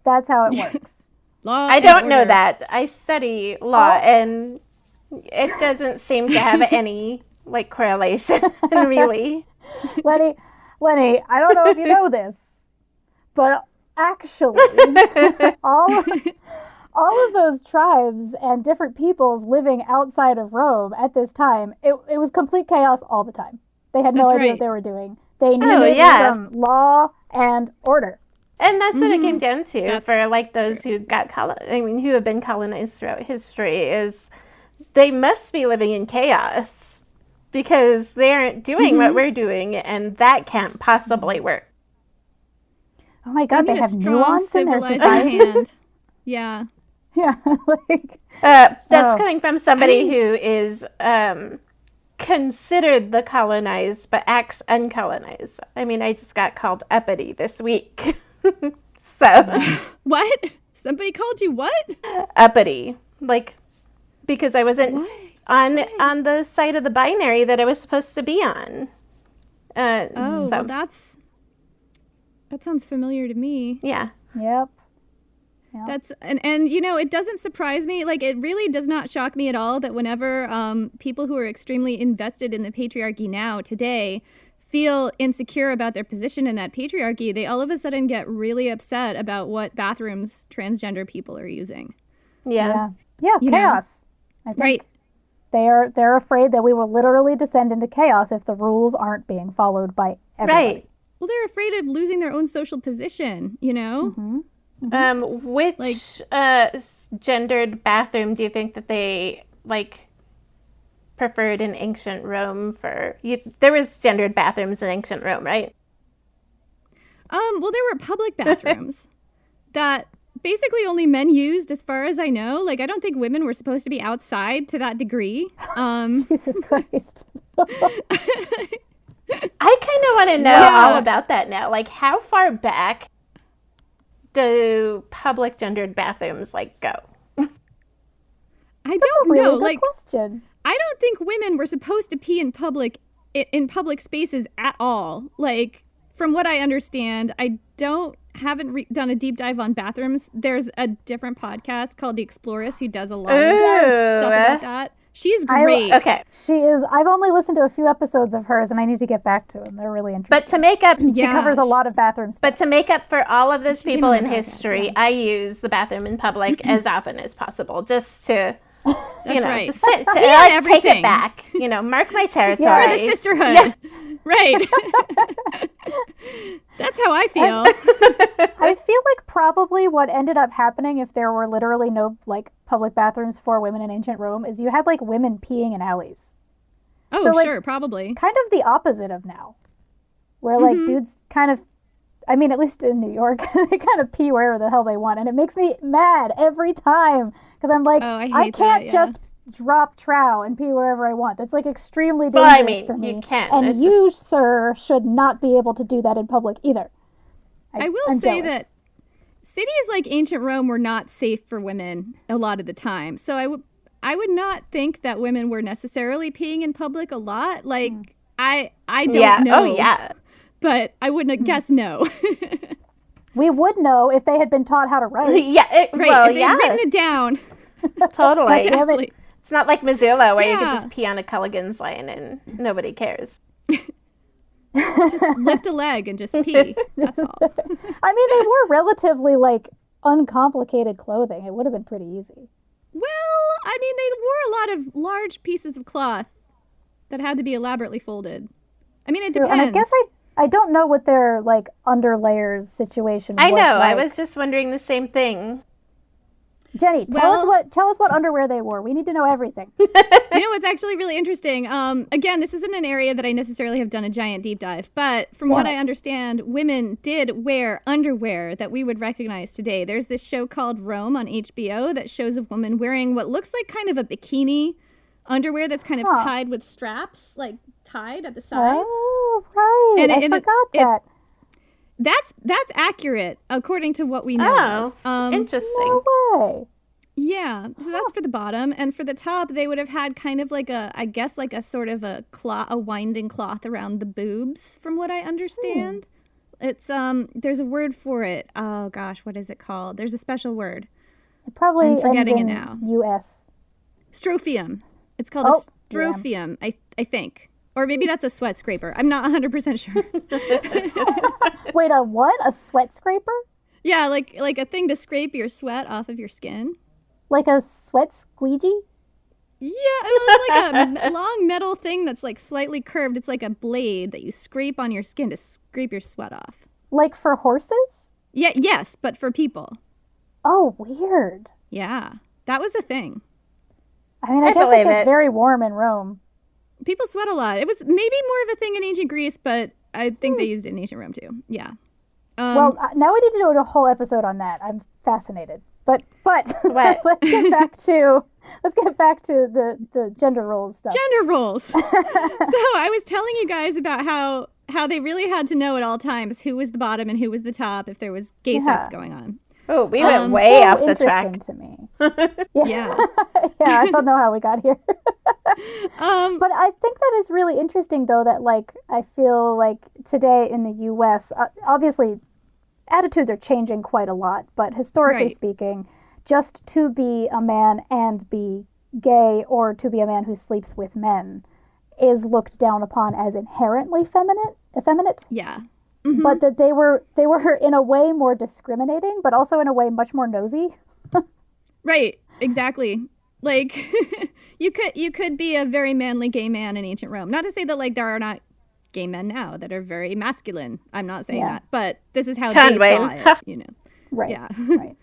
That's how it works. Law I and don't know order. that. I study law and it doesn't seem to have any like correlation really. Lenny, I don't know if you know this, but actually, all of those tribes and different peoples living outside of Rome at this time, it was complete chaos all the time. They had no That's idea right. what they were doing. They needed some law and order. And that's what it came down to That's for like those who who have been colonized throughout history is they must be living in chaos because they aren't doing what we're doing, and that can't possibly work. Oh my God, They they need a have strong nuance in their civilizing society. hand. Yeah. Yeah, like That's coming from somebody who is considered the colonized but acts uncolonized. I mean, I just got called uppity this week. So What? Somebody called you what? uppity, like because I wasn't on the side of the binary that I was supposed to be on. Well, that sounds familiar to me. Yeah. Yep. That's and it doesn't surprise me. Like it really does not shock me at all that whenever people who are extremely invested in the patriarchy now today feel insecure about their position in that patriarchy, they all of a sudden get really upset about what bathrooms transgender people are using. Yeah. Chaos. I think Right. they're afraid that we will literally descend into chaos if the rules aren't being followed by everybody. Right. Well, they're afraid of losing their own social position, Which gendered bathroom do you think that they preferred in ancient Rome there was gendered bathrooms in ancient Rome, right? Well, there were public bathrooms that basically only men used, as far as I know. Like, I don't think women were supposed to be outside to that degree. Jesus Christ. I kind of want to know all about that now. Like, how far back do public gendered bathrooms go? I don't know. Really good question. I don't think women were supposed to pee in public spaces at all. Like, from what I understand, I haven't done a deep dive on bathrooms. There's a different podcast called The Explorers who does a lot of stuff about that. She's great. Okay. She is. I've only listened to a few episodes of hers, and I need to get back to them. They're really interesting. But to make up, she covers a lot of bathrooms. But to make up for all of those people in podcast, history, I use the bathroom in public as often as possible, just to, That's right. just to take everything. it back. Mark my territory. For the sisterhood. Right. That's how I feel. I feel like probably what ended up happening if there were literally no like public bathrooms for women in ancient Rome is you had like women peeing in alleys. Oh, So, like, sure, probably. Kind of the opposite of now. Where like dudes kind of, I mean, at least in New York, they kind of pee wherever the hell they want. And it makes me mad every time. Because I'm like, Oh, I I hate can't that, yeah. just drop trow and pee wherever I want. That's like extremely dangerous Well, I mean, for me. you can. And It's you, sir, should not be able to do that in public either. I will I'm say jealous. that cities like ancient Rome were not safe for women a lot of the time. So I would not think that women were necessarily peeing in public a lot. Like, I don't know. Oh, yeah. But I wouldn't guess no. We would know if they had been taught how to write. Yeah. Right, Well, if they'd yeah. written it down. Totally. Exactly. It's not like Missoula where you could Yeah. just pee on a Culligan's line and nobody cares. Just lift a leg and just pee. That's all. I mean, they were relatively like uncomplicated clothing. It would have been pretty easy. Well, I mean, they wore a lot of large pieces of cloth that had to be elaborately folded. I mean, it True. depends. And I guess I don't know what their like underlayers situation I was know. I like. was just wondering the same thing. Jenny, tell Well- us what underwear they wore. We need to know everything. You know what's actually really interesting? Again, this isn't an area that I necessarily have done a giant deep dive, but from what I understand, women did wear underwear that we would recognize today. There's this show called Rome on HBO that shows a woman wearing what looks like kind of a bikini underwear that's kind of tied with straps, like tied at the sides. Oh, right. And I it- forgot that. That's accurate according to what we know. Oh, interesting. No way. Yeah, so that's for the bottom, and for the top, they would have had kind of like I guess like a sort of a winding cloth around the boobs, from what I understand. It's there's a word for it. Oh gosh, what is it called? There's a special word. It probably I'm forgetting ends it in now. U.S. Strophium. It's called Oh, a strophium, I think, or maybe that's a sweat scraper. I'm not 100% sure. Wait, a what? A sweat scraper? Yeah, like a thing to scrape your sweat off of your skin. Like a sweat squeegee? Yeah, it looks like a long metal thing that's like slightly curved. It's like a blade that you scrape on your skin to scrape your sweat off. Like for horses? Yeah, yes, but for people. Oh, weird. Yeah, that was a thing. I mean, I I guess believe it gets it. very warm in Rome. People sweat a lot. It was maybe more of a thing in ancient Greece, but I think they used it in ancient Rome too. Yeah. Well, now we need to do a whole episode on that. I'm fascinated. But What? let's get back to the gender roles stuff. Gender roles. So I was telling you guys about how they really had to know at all times who was the bottom and who was the top if there was gay sex going on. Oh, we went way So off the track. interesting to me. Yeah. Yeah, I don't know how we got here. But I think that is really interesting, though, that, like, I feel like today in the U.S., obviously, attitudes are changing quite a lot, but historically Right. speaking, just to be a man and be gay or to be a man who sleeps with men is looked down upon as inherently effeminate. Yeah. But that they were in a way more discriminating, but also in a way much more nosy. Right. Exactly. Like you could be a very manly gay man in ancient Rome. Not to say that like there are not gay men now that are very masculine. I'm not saying Yeah. that, but this is how John they Wayne. saw it. You know. Right. Yeah. Right.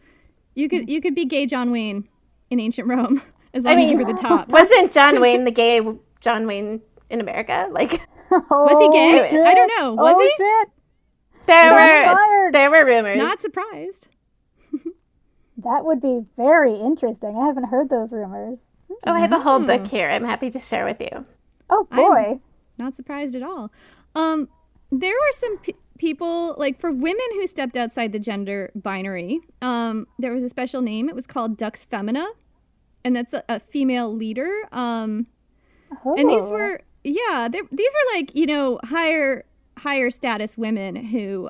You could be gay John Wayne in ancient Rome as long as you were the top. Wasn't John Wayne the gay John Wayne in America? Like, Was he gay? shit. I don't know. Was oh, he? Shit. there were rumors. Not surprised. That would be very interesting. I haven't heard those rumors. Oh, I have a whole book here. I'm happy to share with you. Oh boy. Not surprised at all. There were some people, like for women who stepped outside the gender binary, there was a special name. It was called Dux Femina, and that's a female leader. And these Oh. were, yeah, these were like, you know, higher status women who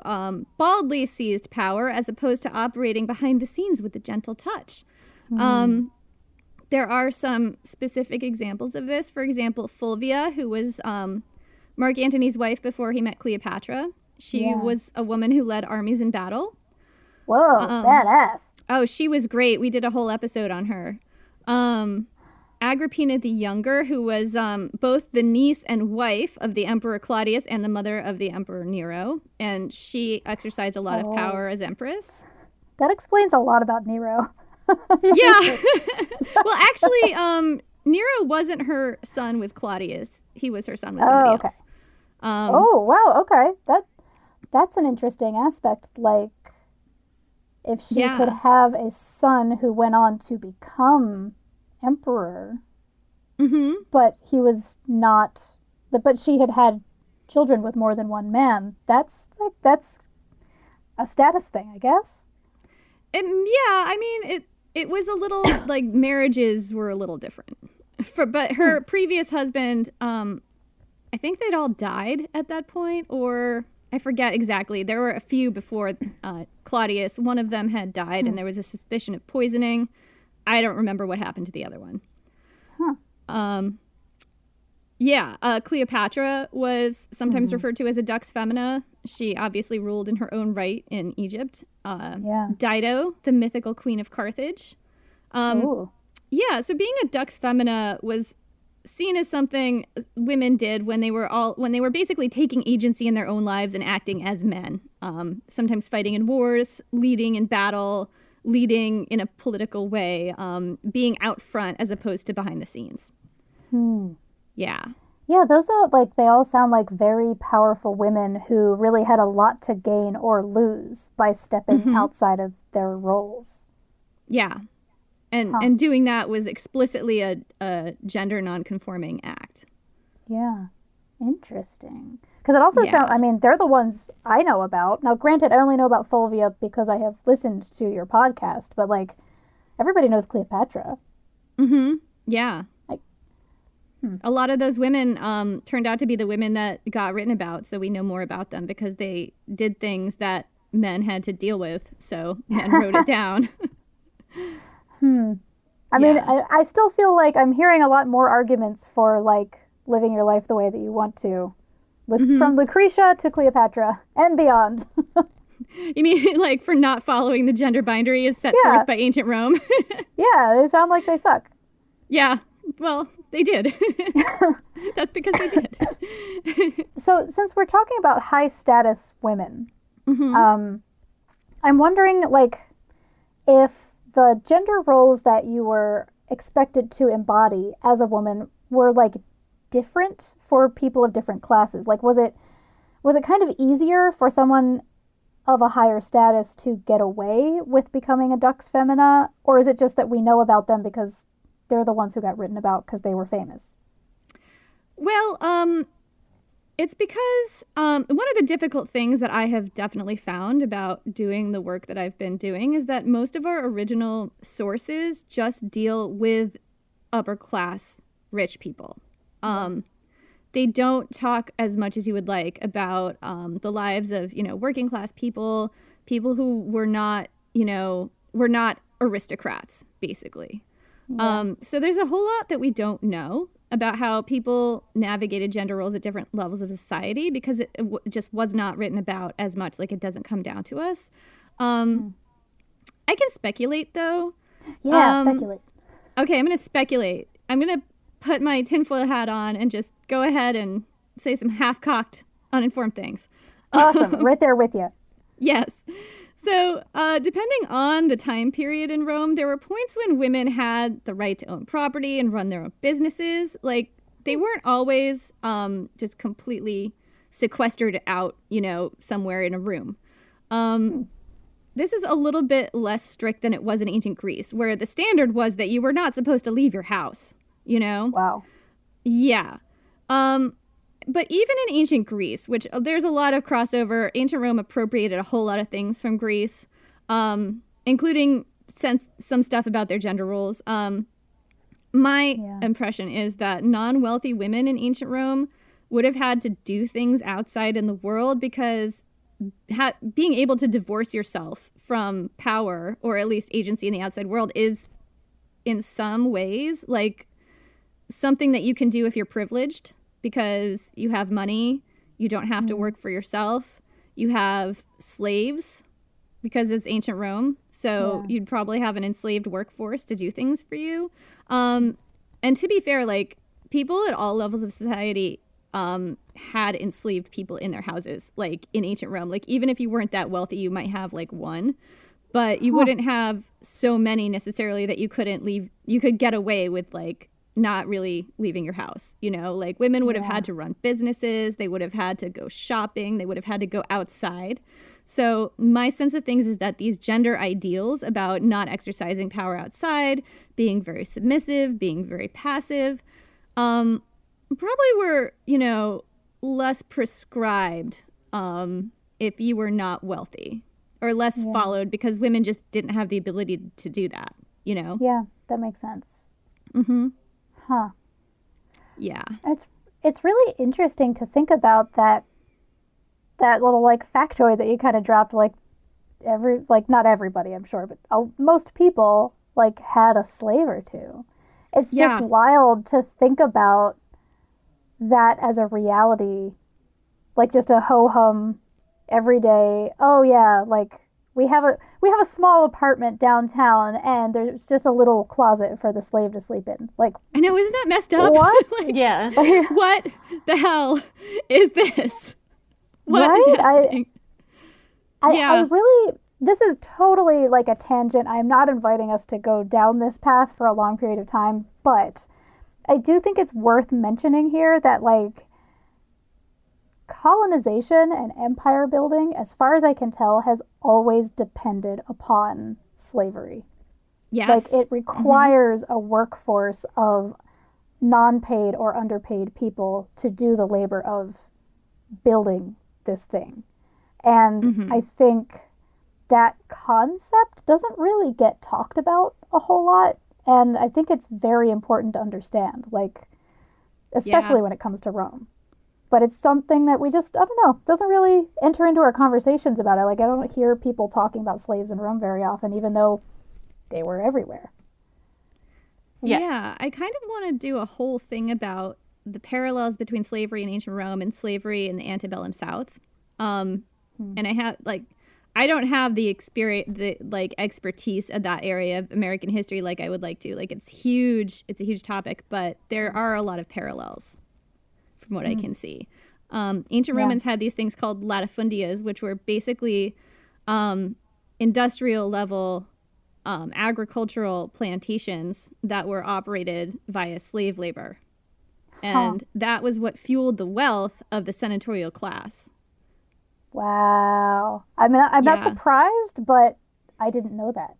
baldly seized power as opposed to operating behind the scenes with a gentle touch. There are some specific examples of this. For example, Fulvia, who was Mark Antony's wife before he met Cleopatra. She was a woman who led armies in battle. Whoa, badass. Oh, she was great. We did a whole episode on her. Agrippina the Younger, who was both the niece and wife of the Emperor Claudius and the mother of the Emperor Nero. And she exercised a lot of power as empress. That explains a lot about Nero. Yeah. Well, actually, Nero wasn't her son with Claudius. He was her son with somebody else. Oh, wow. Okay. That's an interesting aspect. Like, if she could have a son who went on to become emperor, but he was not, but she had children with more than one man. That's a status thing, I guess. Yeah, I mean, it was a little like marriages were a little different. But her previous husband, I think they'd all died at that point, or I forget exactly. There were a few before Claudius. One of them had died, and there was a suspicion of poisoning. I don't remember what happened to the other one. Cleopatra was sometimes referred to as a dux femina. She obviously ruled in her own right in Egypt. Dido, the mythical queen of Carthage. So being a dux femina was seen as something women did when they were basically taking agency in their own lives and acting as men. Sometimes fighting in wars, leading in battle, leading in a political way, being out front as opposed to behind the scenes. Yeah, those are they all sound like very powerful women who really had a lot to gain or lose by stepping outside of their roles. Yeah. And doing that was explicitly a gender nonconforming act. Yeah. Interesting. Because it also sounds, I mean, they're the ones I know about. Now, granted, I only know about Fulvia because I have listened to your podcast, but everybody knows Cleopatra. Yeah. A lot of those women turned out to be the women that got written about, so we know more about them because they did things that men had to deal with, so men wrote it down. I mean, I still feel like I'm hearing a lot more arguments for living your life the way that you want to. From Lucretia to Cleopatra and beyond. You mean for not following the gender binary as set forth by ancient Rome? Yeah, they sound like they suck. Yeah, well, they did. That's because they did. So since we're talking about high status women, I'm wondering if the gender roles that you were expected to embody as a woman were different for people of different classes. Was it kind of easier for someone of a higher status to get away with becoming a dux femina, or is it just that we know about them because they're the ones who got written about because they were famous? Well, it's because one of the difficult things that I have definitely found about doing the work that I've been doing is that most of our original sources just deal with upper class rich people. They don't talk as much as you would like about the lives of, working class people who were not aristocrats, basically. Yeah. So there's a whole lot that we don't know about how people navigated gender roles at different levels of society because it just was not written about as much. It doesn't come down to us. I can speculate, though. Yeah, speculate. Okay, I'm going to speculate. I'm going to put my tinfoil hat on and just go ahead and say some half-cocked, uninformed things. Awesome. Right there with you. Yes. So, depending on the time period in Rome, there were points when women had the right to own property and run their own businesses. They weren't always just completely sequestered out, somewhere in a room. This is a little bit less strict than it was in ancient Greece, where the standard was that you were not supposed to leave your house, Wow. Yeah. But even in ancient Greece, which there's a lot of crossover, ancient Rome appropriated a whole lot of things from Greece, including some stuff about their gender roles. My impression is that non-wealthy women in ancient Rome would have had to do things outside in the world because being able to divorce yourself from power, or at least agency in the outside world, is in some ways something that you can do if you're privileged. Because you have money, you don't have to work for yourself. You have slaves because it's ancient Rome. So you'd probably have an enslaved workforce to do things for you. And to be fair, like, people at all levels of society had enslaved people in their houses, like in ancient Rome. Like, even if you weren't that wealthy, you might have like one, but you wouldn't have so many necessarily that you couldn't leave. You could get away with like not really leaving your house, you know, like women would have had to run businesses. They would have had to go shopping. They would have had to go outside. So my sense of things is that these gender ideals about not exercising power outside, being very submissive, being very passive, probably were, you know, less prescribed if you were not wealthy, or less followed because women just didn't have the ability to do that, you know? Yeah, that makes sense. Mm-hmm. Huh. Yeah. It's really interesting to think about that little like factoid that you kind of dropped, like not everybody, I'm sure, but most people like had a slave or two. It's just wild to think about that as a reality, like just a ho-hum everyday, oh yeah, like we have a small apartment downtown and there's just a little closet for the slave to sleep in. Like, I know, isn't that messed up? What? Like, Yeah. what the hell is this? What right? is happening? I really, this is totally like a tangent. I'm not inviting us to go down this path for a long period of time, but I do think it's worth mentioning here that like colonization and empire building, as far as I can tell, has always depended upon slavery. Yes. Like it requires a workforce of non-paid or underpaid people to do the labor of building this thing. And I think that concept doesn't really get talked about a whole lot. And I think it's very important to understand, like, especially when it comes to Rome. But it's something that we just, I don't know, doesn't really enter into our conversations about it. Like, I don't hear people talking about slaves in Rome very often, even though they were everywhere. Yeah, I kind of want to do a whole thing about the parallels between slavery in ancient Rome and slavery in the antebellum South. And I have, like, I don't have the experience, the like expertise of that area of American history like I would like to. Like, it's huge. It's a huge topic, but there are a lot of parallels from what I can see. Ancient Romans had these things called latifundias, which were basically industrial level agricultural plantations that were operated via slave labor. And that was what fueled the wealth of the senatorial class. Wow. I mean, I'm not surprised, but I didn't know that.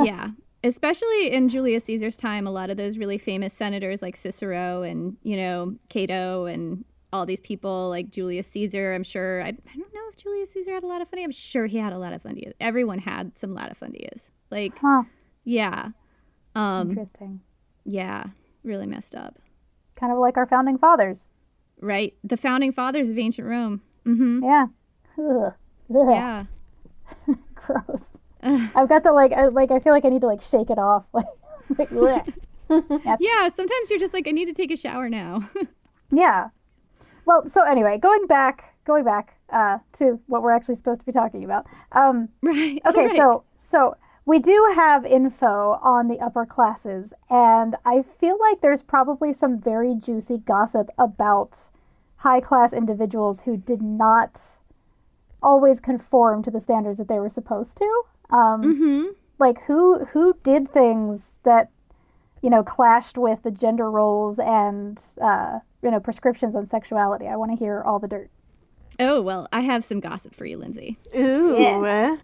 Yeah. Especially in Julius Caesar's time, a lot of those really famous senators like Cicero and, you know, Cato and all these people like Julius Caesar, I'm sure. I don't know if Julius Caesar had a latifundia. I'm sure he had a latifundia. Everyone had some latifundias. Like, yeah. Interesting. Yeah. Really messed up. Kind of like our founding fathers. Right. The founding fathers of ancient Rome. Yeah. Ugh. Yeah. Gross. I've got the I feel like I need to like shake it off. Yeah, sometimes you're just like, I need to take a shower now. Yeah. Well, so anyway, going back to what we're actually supposed to be talking about. Right. Okay, right. so we do have info on the upper classes, and I feel like there's probably some very juicy gossip about high-class individuals who did not always conform to the standards that they were supposed to. Like who did things that, you know, clashed with the gender roles and, you know, prescriptions on sexuality. I want to hear all the dirt. Oh, well, I have some gossip for you, Lindsay. Ooh. Yeah.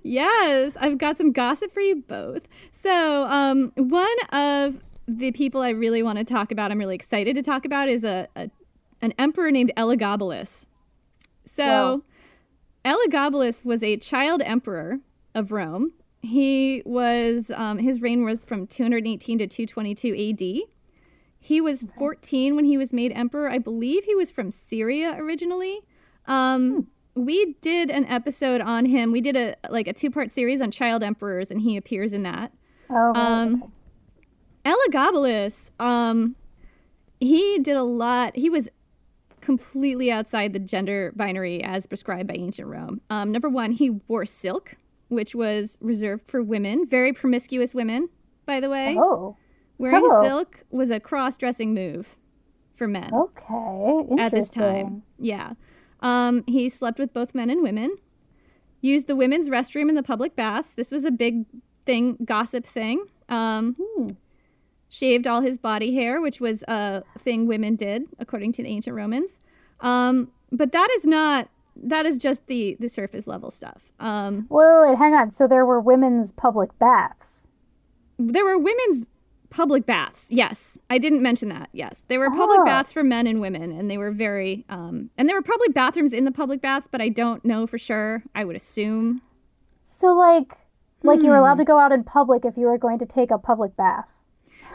Yes, I've got some gossip for you both. So one of the people I really want to talk about, I'm really excited to talk about, is an emperor named Gobelis. So Gobelis was a child emperor of Rome. He was, his reign was from 218 to 222 AD. He was 14 when he was made emperor. I believe he was from Syria originally. We did an episode on him. We did a 2-part series on child emperors, and he appears in that. Oh, right. Gobelis, he did a lot. He was completely outside the gender binary as prescribed by ancient Rome. Number one, he wore silk, which was reserved for women, very promiscuous women, by the way. Oh. Wearing silk was a cross-dressing move for men. Okay, interesting. At this time. Yeah. He slept with both men and women. Used the women's restroom in the public baths. This was a big thing, gossip thing. Shaved all his body hair, which was a thing women did, according to the ancient Romans. But that is just the surface level stuff. Wait, hang on. So there were women's public baths? There were women's public baths, yes. I didn't mention that, yes. There were public baths for men and women, and they were very, and there were probably bathrooms in the public baths, but I don't know for sure. I would assume. So like you were allowed to go out in public if you were going to take a public bath?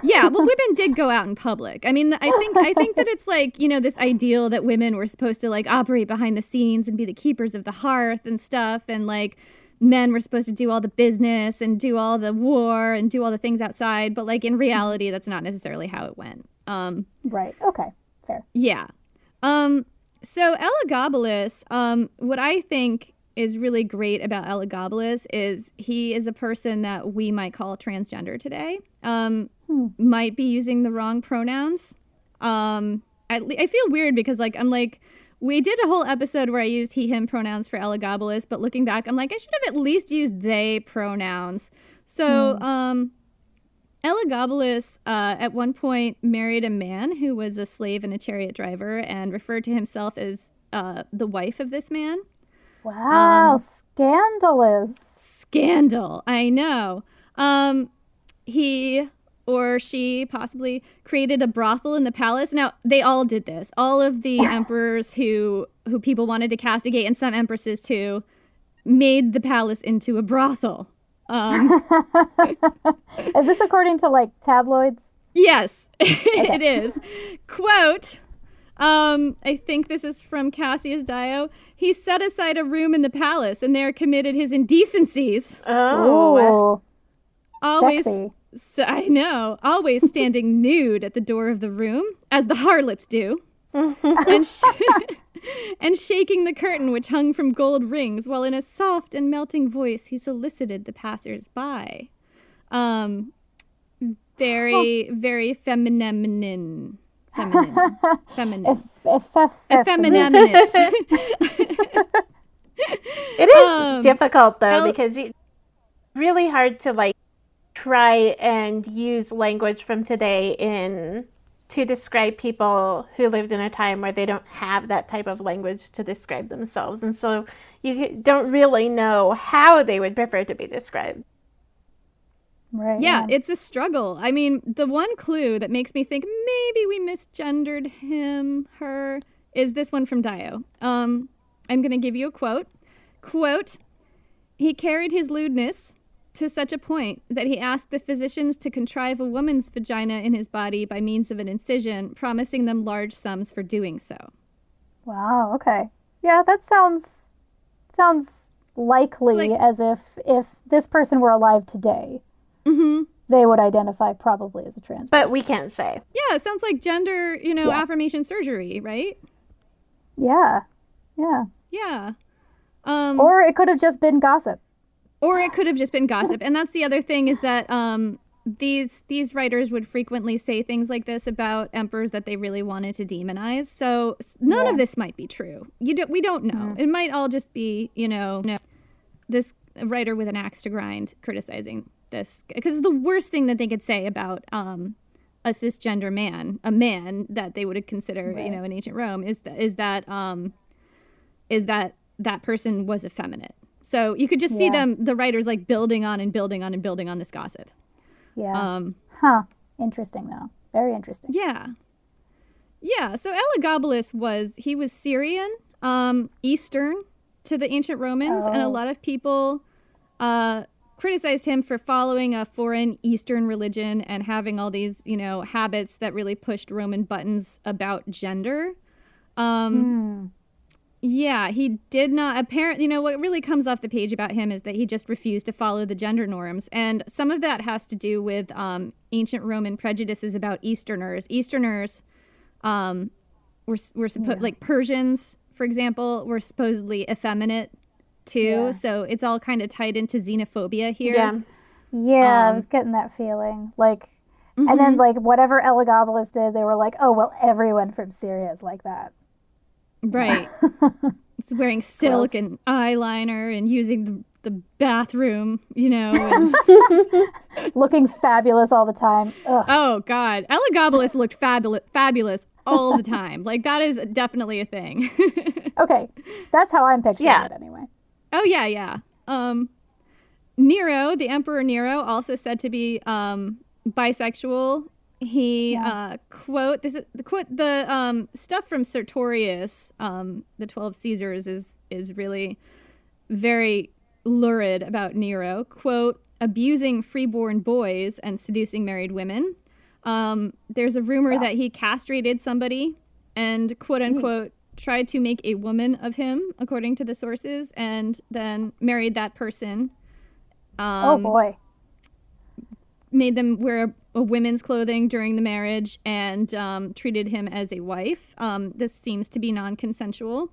Yeah, well, women did go out in public. I mean, I think that it's like, this ideal that women were supposed to like operate behind the scenes and be the keepers of the hearth and stuff, and like men were supposed to do all the business and do all the war and do all the things outside, but like in reality, that's not necessarily how it went. Right. Okay. Fair. Yeah. So Elagabalus, what I think is really great about Elagabalus is he is a person that we might call transgender today. Might be using the wrong pronouns. I feel weird because we did a whole episode where I used he, him pronouns for Elagabalus, but looking back, I'm like, I should have at least used they pronouns. So Elagabalus at one point married a man who was a slave and a chariot driver and referred to himself as the wife of this man. Wow, scandalous. Scandal, I know. He or she possibly created a brothel in the palace. Now, they all did this. All of the emperors who people wanted to castigate, and some empresses too, made the palace into a brothel. Is this according to like tabloids? Yes, it is. Quote, I think this is from Cassius Dio. He set aside a room in the palace and there committed his indecencies. Oh, always, sexy. So, I know, always standing nude at the door of the room, as the harlots do, and shaking the curtain which hung from gold rings, while in a soft and melting voice he solicited the passers-by. Very, very feminine. Feminine. Effeminate. It is difficult, though, because it's really hard to, like, try and use language from today to describe people who lived in a time where they don't have that type of language to describe themselves. And so you don't really know how they would prefer to be described. Right. Yeah, it's a struggle. I mean, the one clue that makes me think maybe we misgendered him, her, is this one from Dio. I'm going to give you a quote. Quote, he carried his lewdness to such a point that he asked the physicians to contrive a woman's vagina in his body by means of an incision, promising them large sums for doing so. Wow, okay. Yeah, that sounds likely like, as if this person were alive today. Mm-hmm. They would identify probably as a trans person. But we can't say. Yeah, it sounds like gender, affirmation surgery, right? Yeah. Yeah. Yeah. Or it could have just been gossip. And that's the other thing is that these writers would frequently say things like this about emperors that they really wanted to demonize. So none of this might be true. We don't know. It might all just be, this writer with an axe to grind criticizing this. Because the worst thing that they could say about a cisgender man, a man that they would consider, in ancient Rome, is that that person was effeminate. So you could just see the writers like building on this gossip. Yeah. Interesting though. Very interesting. Yeah. Yeah. So Elagabalus was Syrian, Eastern to the ancient Romans, and a lot of people criticized him for following a foreign Eastern religion and having all these, habits that really pushed Roman buttons about gender. Yeah, he did not, apparently, what really comes off the page about him is that he just refused to follow the gender norms. And some of that has to do with ancient Roman prejudices about Easterners. Easterners were supposed, like Persians, for example, were supposedly effeminate too. Yeah. So it's all kind of tied into xenophobia here. Yeah, I was getting that feeling. Like, And then, like, whatever Gobelis did, they were like, oh, well, everyone from Syria is like that. Right. It's wearing silk and eyeliner and using the bathroom, and looking fabulous all the time. Ugh. Oh, God. Gobelis looked fabulous all the time. Like, that is definitely a thing. Okay. That's how I'm picturing it anyway. Oh, yeah. Nero, the Emperor Nero, also said to be bisexual. He quote the stuff from Sertorius, the 12 Caesars is really very lurid about Nero. Quote, abusing freeborn boys and seducing married women. There's a rumor that he castrated somebody and quote unquote tried to make a woman of him, according to the sources, and then married that person. Oh boy. Made them wear a women's clothing during the marriage and treated him as a wife. This seems to be non-consensual.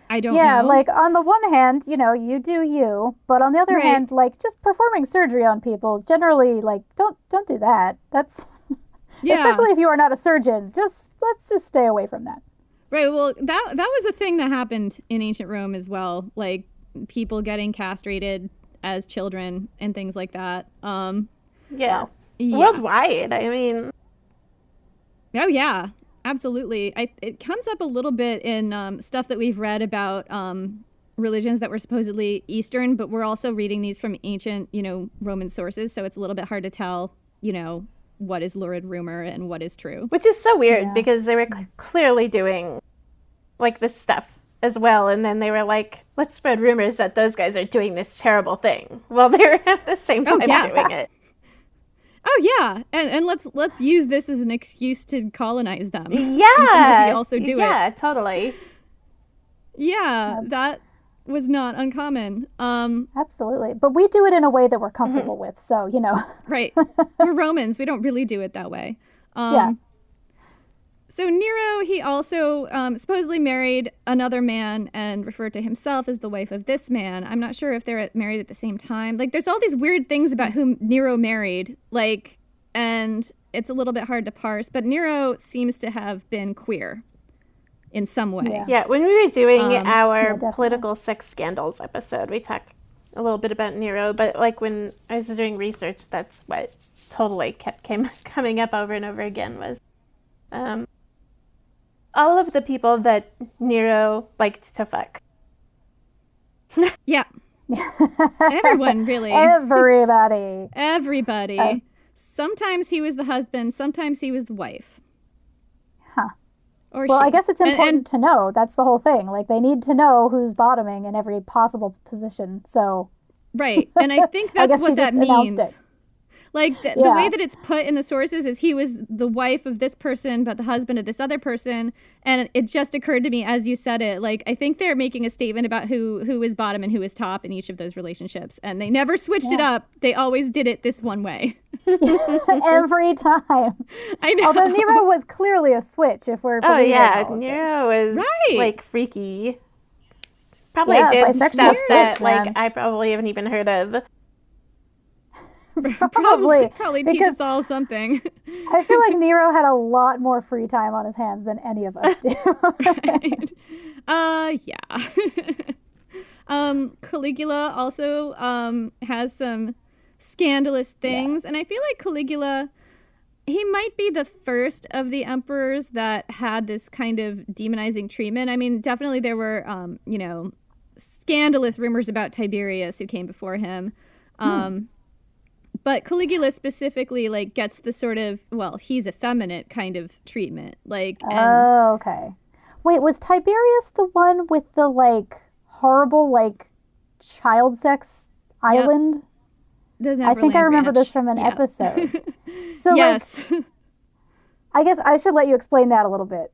I don't know. Yeah, like, on the one hand, you do you, but on the other hand, like, just performing surgery on people is generally, like, don't do that. That's, especially if you are not a surgeon, let's just stay away from that. Right, well, that was a thing that happened in ancient Rome as well, like, people getting castrated as children and things like that. Yeah. Worldwide, I mean. Oh, yeah, absolutely. It comes up a little bit in stuff that we've read about religions that were supposedly Eastern, but we're also reading these from ancient, Roman sources, so it's a little bit hard to tell, what is lurid rumor and what is true. Which is so weird because they were clearly doing, like, this stuff as well, and then they were like, let's spread rumors that those guys are doing this terrible thing while they were at the same time doing it. Oh yeah, and let's use this as an excuse to colonize them. Yeah, we also do it. Yeah, totally. Yeah, that was not uncommon. Absolutely, but we do it in a way that we're comfortable with. So right. We're Romans. We don't really do it that way. So Nero, he also supposedly married another man and referred to himself as the wife of this man. I'm not sure if they're married at the same time. Like, there's all these weird things about whom Nero married, like, and it's a little bit hard to parse, but Nero seems to have been queer in some way. Yeah, when we were doing our political sex scandals episode, we talked a little bit about Nero, but, like, when I was doing research, that's what totally kept coming up over and over again was all of the people that Nero liked to fuck. Yeah. Everyone, really. Everybody. Sometimes he was the husband, sometimes he was the wife. Huh. Or well, she. I guess it's important to know. That's the whole thing. Like, they need to know who's bottoming in every possible position, so... Right, and I think that's what that means. Like, the way that it's put in the sources is he was the wife of this person, but the husband of this other person. And it just occurred to me as you said it, like, I think they're making a statement about who was bottom and who was top in each of those relationships. And they never switched it up. They always did it this one way. Every time. I know. Although Nero was clearly a switch, if we're... Oh, yeah. Nero was, like, freaky. Probably did stuff that, like, I probably haven't even heard of. Probably teach us all something. I feel like Nero had a lot more free time on his hands than any of us do. Right. Yeah. Caligula also has some scandalous things, and I feel like Caligula, he might be the first of the emperors that had this kind of demonizing treatment. I mean, definitely there were scandalous rumors about Tiberius who came before him. But Caligula specifically, like, gets the sort of, well, he's effeminate kind of treatment. Like, okay. Wait, was Tiberius the one with the, like, horrible, like, child sex island? The I think I remember this from an episode. So, yes. Like, I guess I should let you explain that a little bit.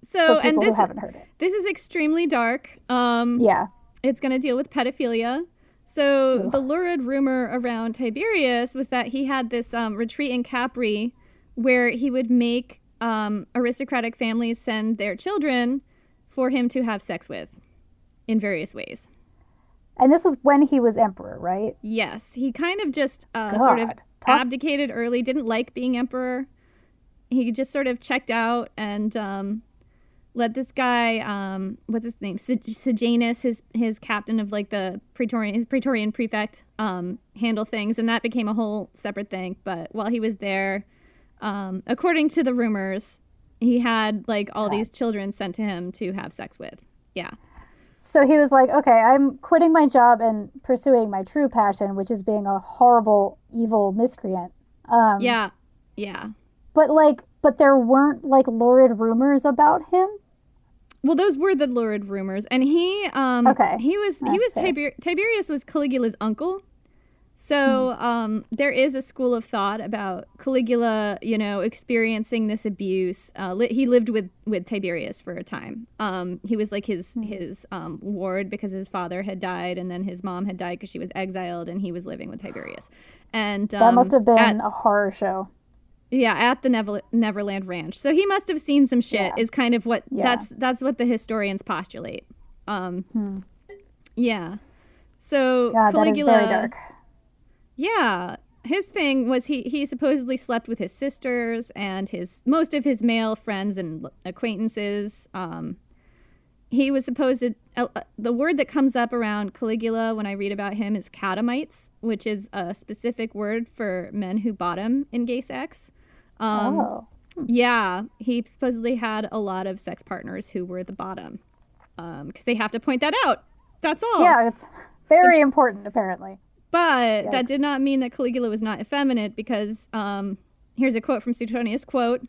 So, for people and who haven't heard it. This is extremely dark. Yeah. It's going to deal with pedophilia. So the lurid rumor around Tiberius was that he had this retreat in Capri where he would make aristocratic families send their children for him to have sex with in various ways. And this was when he was emperor, right? Yes. He kind of just sort of abdicated early, didn't like being emperor. He just sort of checked out and let this guy, what's his name, Sejanus, his captain of like the Praetorian prefect, handle things, and that became a whole separate thing. But while he was there, according to the rumors, he had like all these children sent to him to have sex with. Yeah. So he was like, okay, I'm quitting my job and pursuing my true passion, which is being a horrible, evil miscreant. Yeah. But there weren't like lurid rumors about him. Well, those were the lurid rumors, and he was Tiberius was Caligula's uncle. So there is a school of thought about Caligula, experiencing this abuse. He lived with Tiberius for a time. He was like his ward because his father had died, and then his mom had died because she was exiled, and he was living with Tiberius. And that must have been a horror show. Yeah, at the Neverland Ranch. So he must have seen some shit. Is kind of what that's what the historians postulate. Yeah. So God, Caligula. that is very dark. Yeah, his thing was he supposedly slept with his sisters and most of his male friends and acquaintances. He was supposed to. The word that comes up around Caligula when I read about him is catamites, which is a specific word for men who bottom in gay sex. Yeah, he supposedly had a lot of sex partners who were the bottom, because they have to point that out. That's all. Yeah, it's very important, apparently. But that did not mean that Caligula was not effeminate, because here's a quote from Suetonius, quote,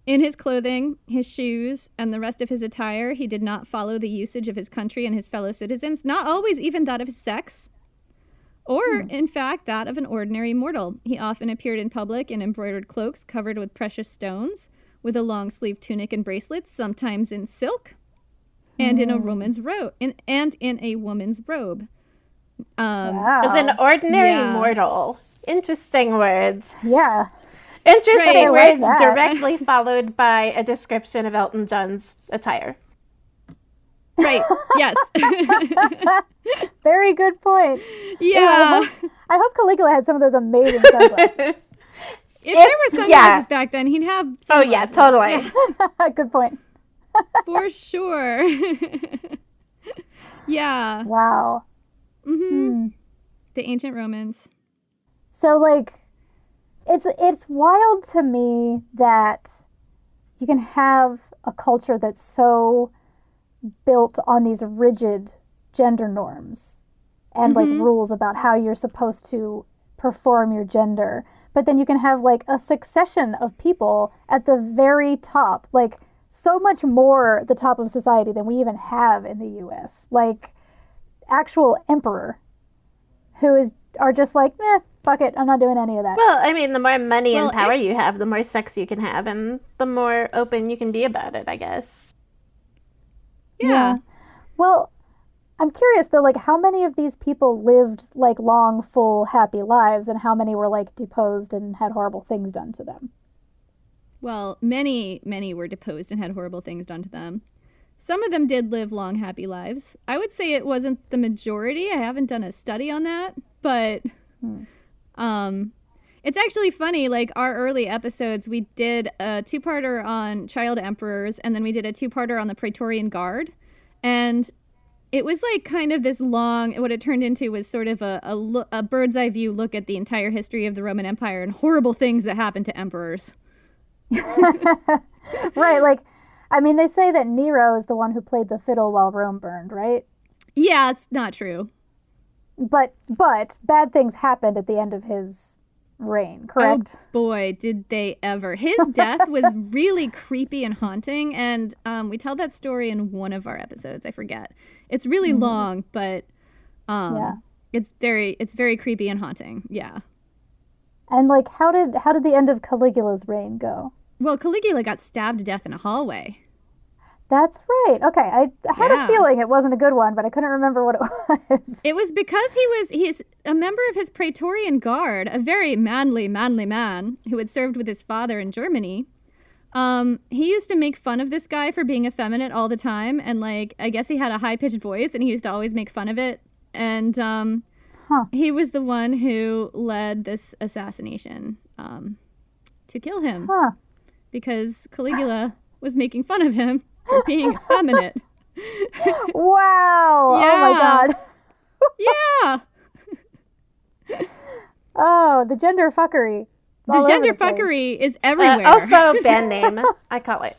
"In his clothing, his shoes, and the rest of his attire, he did not follow the usage of his country and his fellow citizens, not always even that of his sex, or, in fact, that of an ordinary mortal. He often appeared in public in embroidered cloaks covered with precious stones, with a long-sleeved tunic and bracelets, sometimes in silk, and in a woman's robe. As an ordinary mortal. Interesting words. Yeah. Interesting Right. words directly followed by a description of Elton John's attire. Right, yes. Very good point. Yeah. I hope Caligula had some of those amazing sunglasses. If there were sunglasses back then, he'd have sunglasses. Oh, yeah, totally. Good point. For sure. Yeah. Wow. The ancient Romans. So, like, it's wild to me that you can have a culture that's so built on these rigid gender norms and like rules about how you're supposed to perform your gender, but then you can have like a succession of people at the very top, like so much more the top of society than we even have in the US, like actual emperor who are just like, fuck it, I'm not doing any of that. Well, I mean, the more money and power you have, the more sex you can have, and the more open you can be about it, I guess. Yeah. Well, I'm curious though, like how many of these people lived like long, full, happy lives, and how many were like deposed and had horrible things done to them? Well, many were deposed and had horrible things done to them. Some of them did live long, happy lives. I would say it wasn't the majority. I haven't done a study on that, but it's actually funny. Like our early episodes, we did a 2-parter on child emperors, and then we did a 2-parter on the Praetorian Guard. And it was like kind of this long, what it turned into was sort of a bird's eye view look at the entire history of the Roman Empire and horrible things that happened to emperors. Right, like, I mean, they say that Nero is the one who played the fiddle while Rome burned, right? Yeah, it's not true. But bad things happened at the end of his reign, correct? Oh boy, did they ever. His death was really creepy and haunting, and we tell that story in one of our episodes. I forget. It's really long, but it's very creepy and haunting. Yeah. And like, how did the end of Caligula's reign go? Well, Caligula got stabbed to death in a hallway. That's right. Okay, I had a feeling it wasn't a good one, but I couldn't remember what it was. It was because he's a member of his Praetorian Guard, a very manly man who had served with his father in Germany. He used to make fun of this guy for being effeminate all the time, and like I guess he had a high-pitched voice, and he used to always make fun of it. And He was the one who led this assassination to kill him because Caligula was making fun of him for being effeminate. Wow. Yeah. Oh, my God. Yeah. Oh, the gender fuckery. It's The all over gender place. fuckery is everywhere. Also, band name, I call it.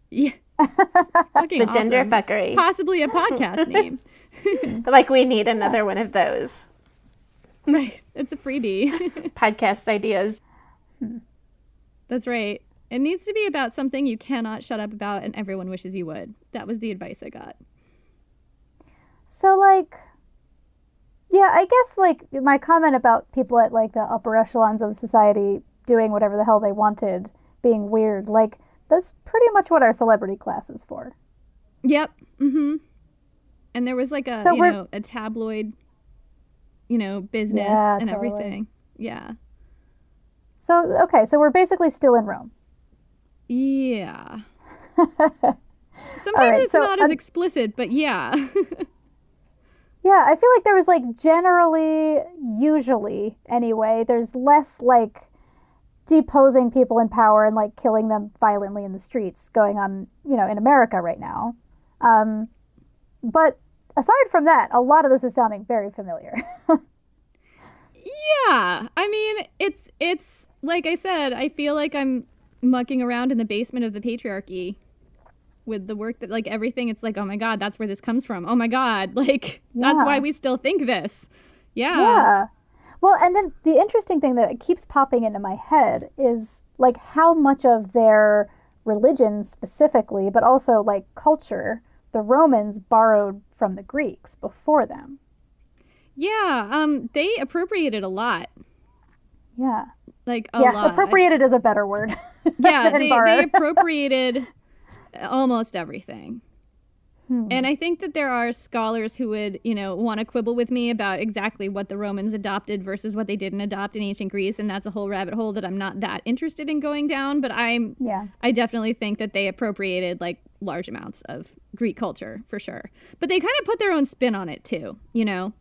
Yeah. Fucking The gender awesome. fuckery. Possibly a podcast name. Like, we need another one of those. Right. It's a freebie. Podcast ideas. That's right. It needs to be about something you cannot shut up about and everyone wishes you would. That was the advice I got. So, like, yeah, I guess, like, my comment about people at, like, the upper echelons of society doing whatever the hell they wanted, being weird, like, that's pretty much what our celebrity class is for. Yep. Mm-hmm. And there was, like, a, a tabloid, business and totally. everything. Yeah. So, okay, so we're basically still in Rome. Yeah. Sometimes right, it's so not as explicit, but yeah. Yeah, I feel like there was, like, generally, usually, anyway, there's less, like, deposing people in power and, like, killing them violently in the streets going on, in America right now. But aside from that, a lot of this is sounding very familiar. Yeah. I mean, it's like I said, I feel like I'm mucking around in the basement of the patriarchy with the work that, like, everything. It's like, oh my God, that's where this comes from. Oh my God. Like, that's why we still think this. Yeah. Yeah. Well, and then the interesting thing that keeps popping into my head is, like, how much of their religion specifically, but also, like, culture, the Romans borrowed from the Greeks before them. Yeah. They appropriated a lot. Yeah. Like, a lot. Appropriated is a better word. Yeah, than they borrowed. appropriated almost everything. And I think that there are scholars who would, want to quibble with me about exactly what the Romans adopted versus what they didn't adopt in ancient Greece, and that's a whole rabbit hole that I'm not that interested in going down, but I definitely think that they appropriated, like, large amounts of Greek culture, for sure. But they kind of put their own spin on it, too, In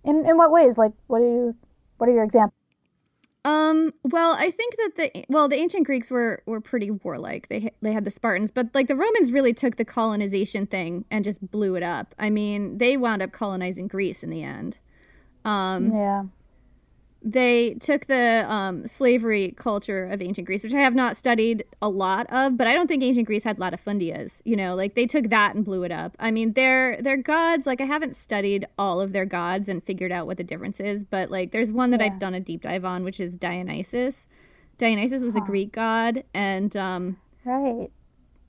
what ways? Like, what are your examples? Well, I think that the ancient Greeks were pretty warlike. They had the Spartans, but, like, the Romans really took the colonization thing and just blew it up. I mean, they wound up colonizing Greece in the end. They took the slavery culture of ancient Greece, which I have not studied a lot of, but I don't think ancient Greece had latifundias. Like, they took that and blew it up. I mean, their gods, like, I haven't studied all of their gods and figured out what the difference is, but, like, there's one that I've done a deep dive on, which is Dionysus. Dionysus was a Greek god, and Right.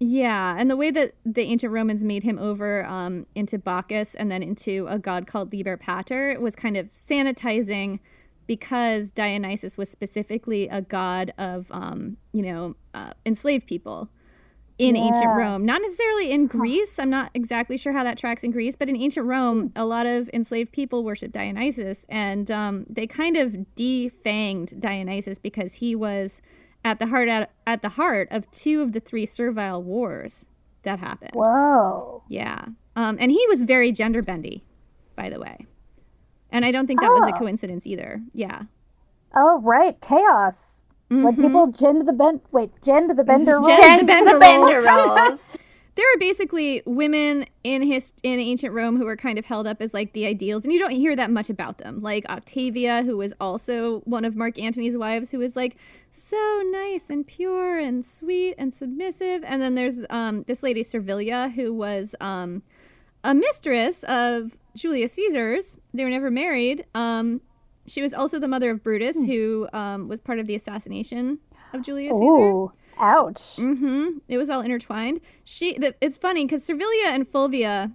yeah, and the way that the ancient Romans made him over into Bacchus and then into a god called Liber Pater was kind of sanitizing, because Dionysus was specifically a god of, enslaved people in ancient Rome. Not necessarily in Greece. I'm not exactly sure how that tracks in Greece, but in ancient Rome, a lot of enslaved people worshiped Dionysus, and they kind of defanged Dionysus because he was at the heart of two of the three servile wars that happened. Whoa. Yeah. And he was very gender bendy, by the way. And I don't think that was a coincidence either. Yeah. Oh, right. Chaos. When people gend to the bender roll. Jen to the bender roll. There are basically women in ancient Rome who were kind of held up as, like, the ideals, and you don't hear that much about them. Like Octavia, who was also one of Mark Antony's wives, who was, like, so nice and pure and sweet and submissive. And then there's this lady Servilia, who was a mistress of Julius Caesar's. They were never married. She was also the mother of Brutus, who was part of the assassination of Julius Caesar. Ooh, ouch. It was all intertwined. It's funny because Servilia and Fulvia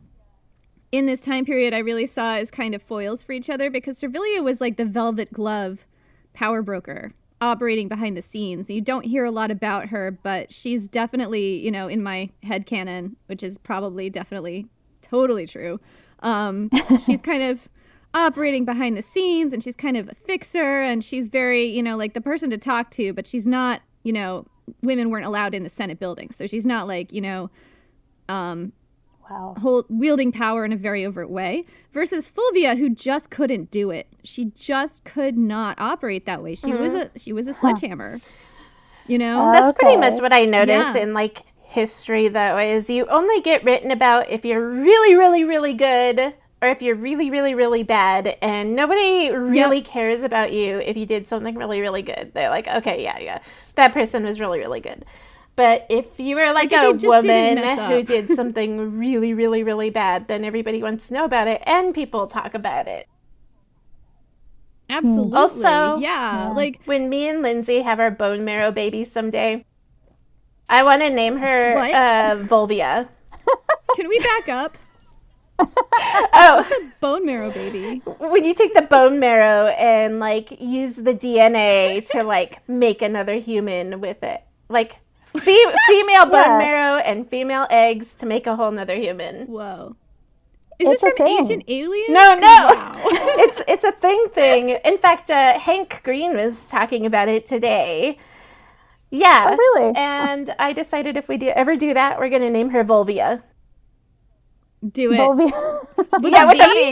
in this time period I really saw as kind of foils for each other, because Servilia was like the velvet glove power broker operating behind the scenes. You don't hear a lot about her, but she's definitely, in my headcanon, which is probably definitely totally true. She's kind of operating behind the scenes, and she's kind of a fixer, and she's very, like the person to talk to, but she's not, women weren't allowed in the Senate building. So she's not like, wielding power in a very overt way, versus Fulvia, who just couldn't do it. She just could not operate that way. She was a sledgehammer. You know, that's pretty much what I noticed in like history, though, is you only get written about if you're really, really, really good, or if you're really, really, really bad, and nobody really cares about you if you did something really, really good. They're like, okay, yeah, that person was really, really good. But if you were like a woman who did something really, really, really bad, then everybody wants to know about it, and people talk about it. Absolutely. Also, like when me and Lindsay have our bone marrow baby someday, I want to name her Vulvia. Can we back up? What's a bone marrow baby? When you take the bone marrow and like use the DNA to like make another human with it, like female bone marrow and female eggs to make a whole nother human. Whoa. Is this from Ancient Aliens? No. Wow. It's a thing. In fact, Hank Green was talking about it today. Yeah. Oh, really? And I decided if we ever do that, we're going to name her Vulvia. Do it. Vulvia. With a V.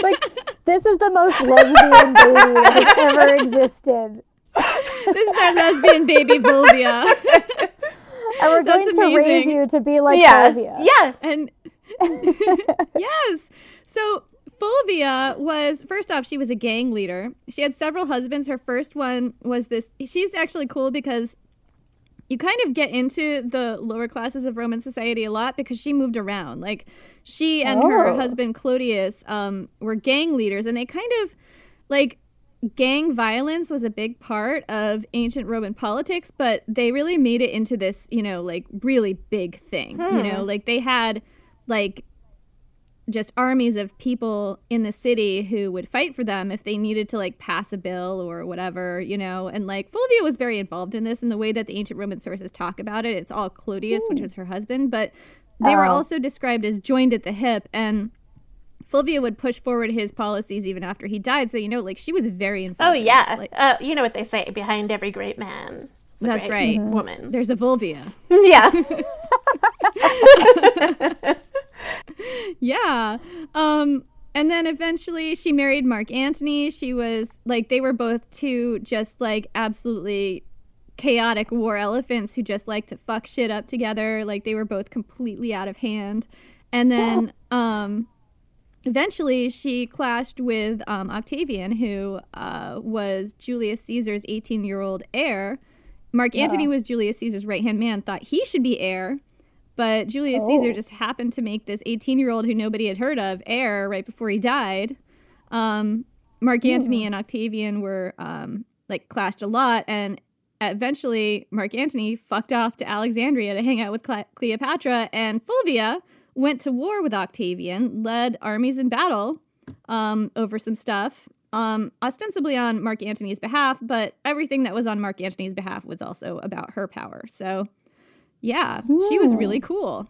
Like, this is the most lesbian baby that has ever existed. This is our lesbian baby Vulvia. And we're going to raise you to be like Fulvia. Yeah. And yes. So Fulvia was, first off, she was a gang leader. She had several husbands. Her first one was this. She's actually cool because you kind of get into the lower classes of Roman society a lot because she moved around. Like, she and her husband Clodius were gang leaders, and they kind of, like, gang violence was a big part of ancient Roman politics, but they really made it into this, you know, like, really big thing. You know, like, they had, like, just armies of people in the city who would fight for them if they needed to like pass a bill or whatever, you know. And like Fulvia was very involved in this in the way that the ancient Roman sources talk about it. It's all Clodius, which was her husband, but they were also described as joined at the hip, and Fulvia would push forward his policies even after he died. So, you know, like she was very involved. Oh, yeah. Like, you know what they say, behind every great man. That's right. Woman. There's a Vulvia. Yeah. Yeah. And then eventually she married Mark Antony. She was like, they were both two just like absolutely chaotic war elephants who just like to fuck shit up together. Like they were both completely out of hand. And then eventually she clashed with Octavian, who was Julius Caesar's 18-year-old heir. Mark Antony was Julius Caesar's right-hand man, thought he should be heir. But Julius Caesar just happened to make this 18-year-old who nobody had heard of heir right before he died. Mark Antony and Octavian were like clashed a lot, and eventually Mark Antony fucked off to Alexandria to hang out with Cleopatra, and Fulvia went to war with Octavian, led armies in battle over some stuff, ostensibly on Mark Antony's behalf, but everything that was on Mark Antony's behalf was also about her power. So yeah, she was really cool.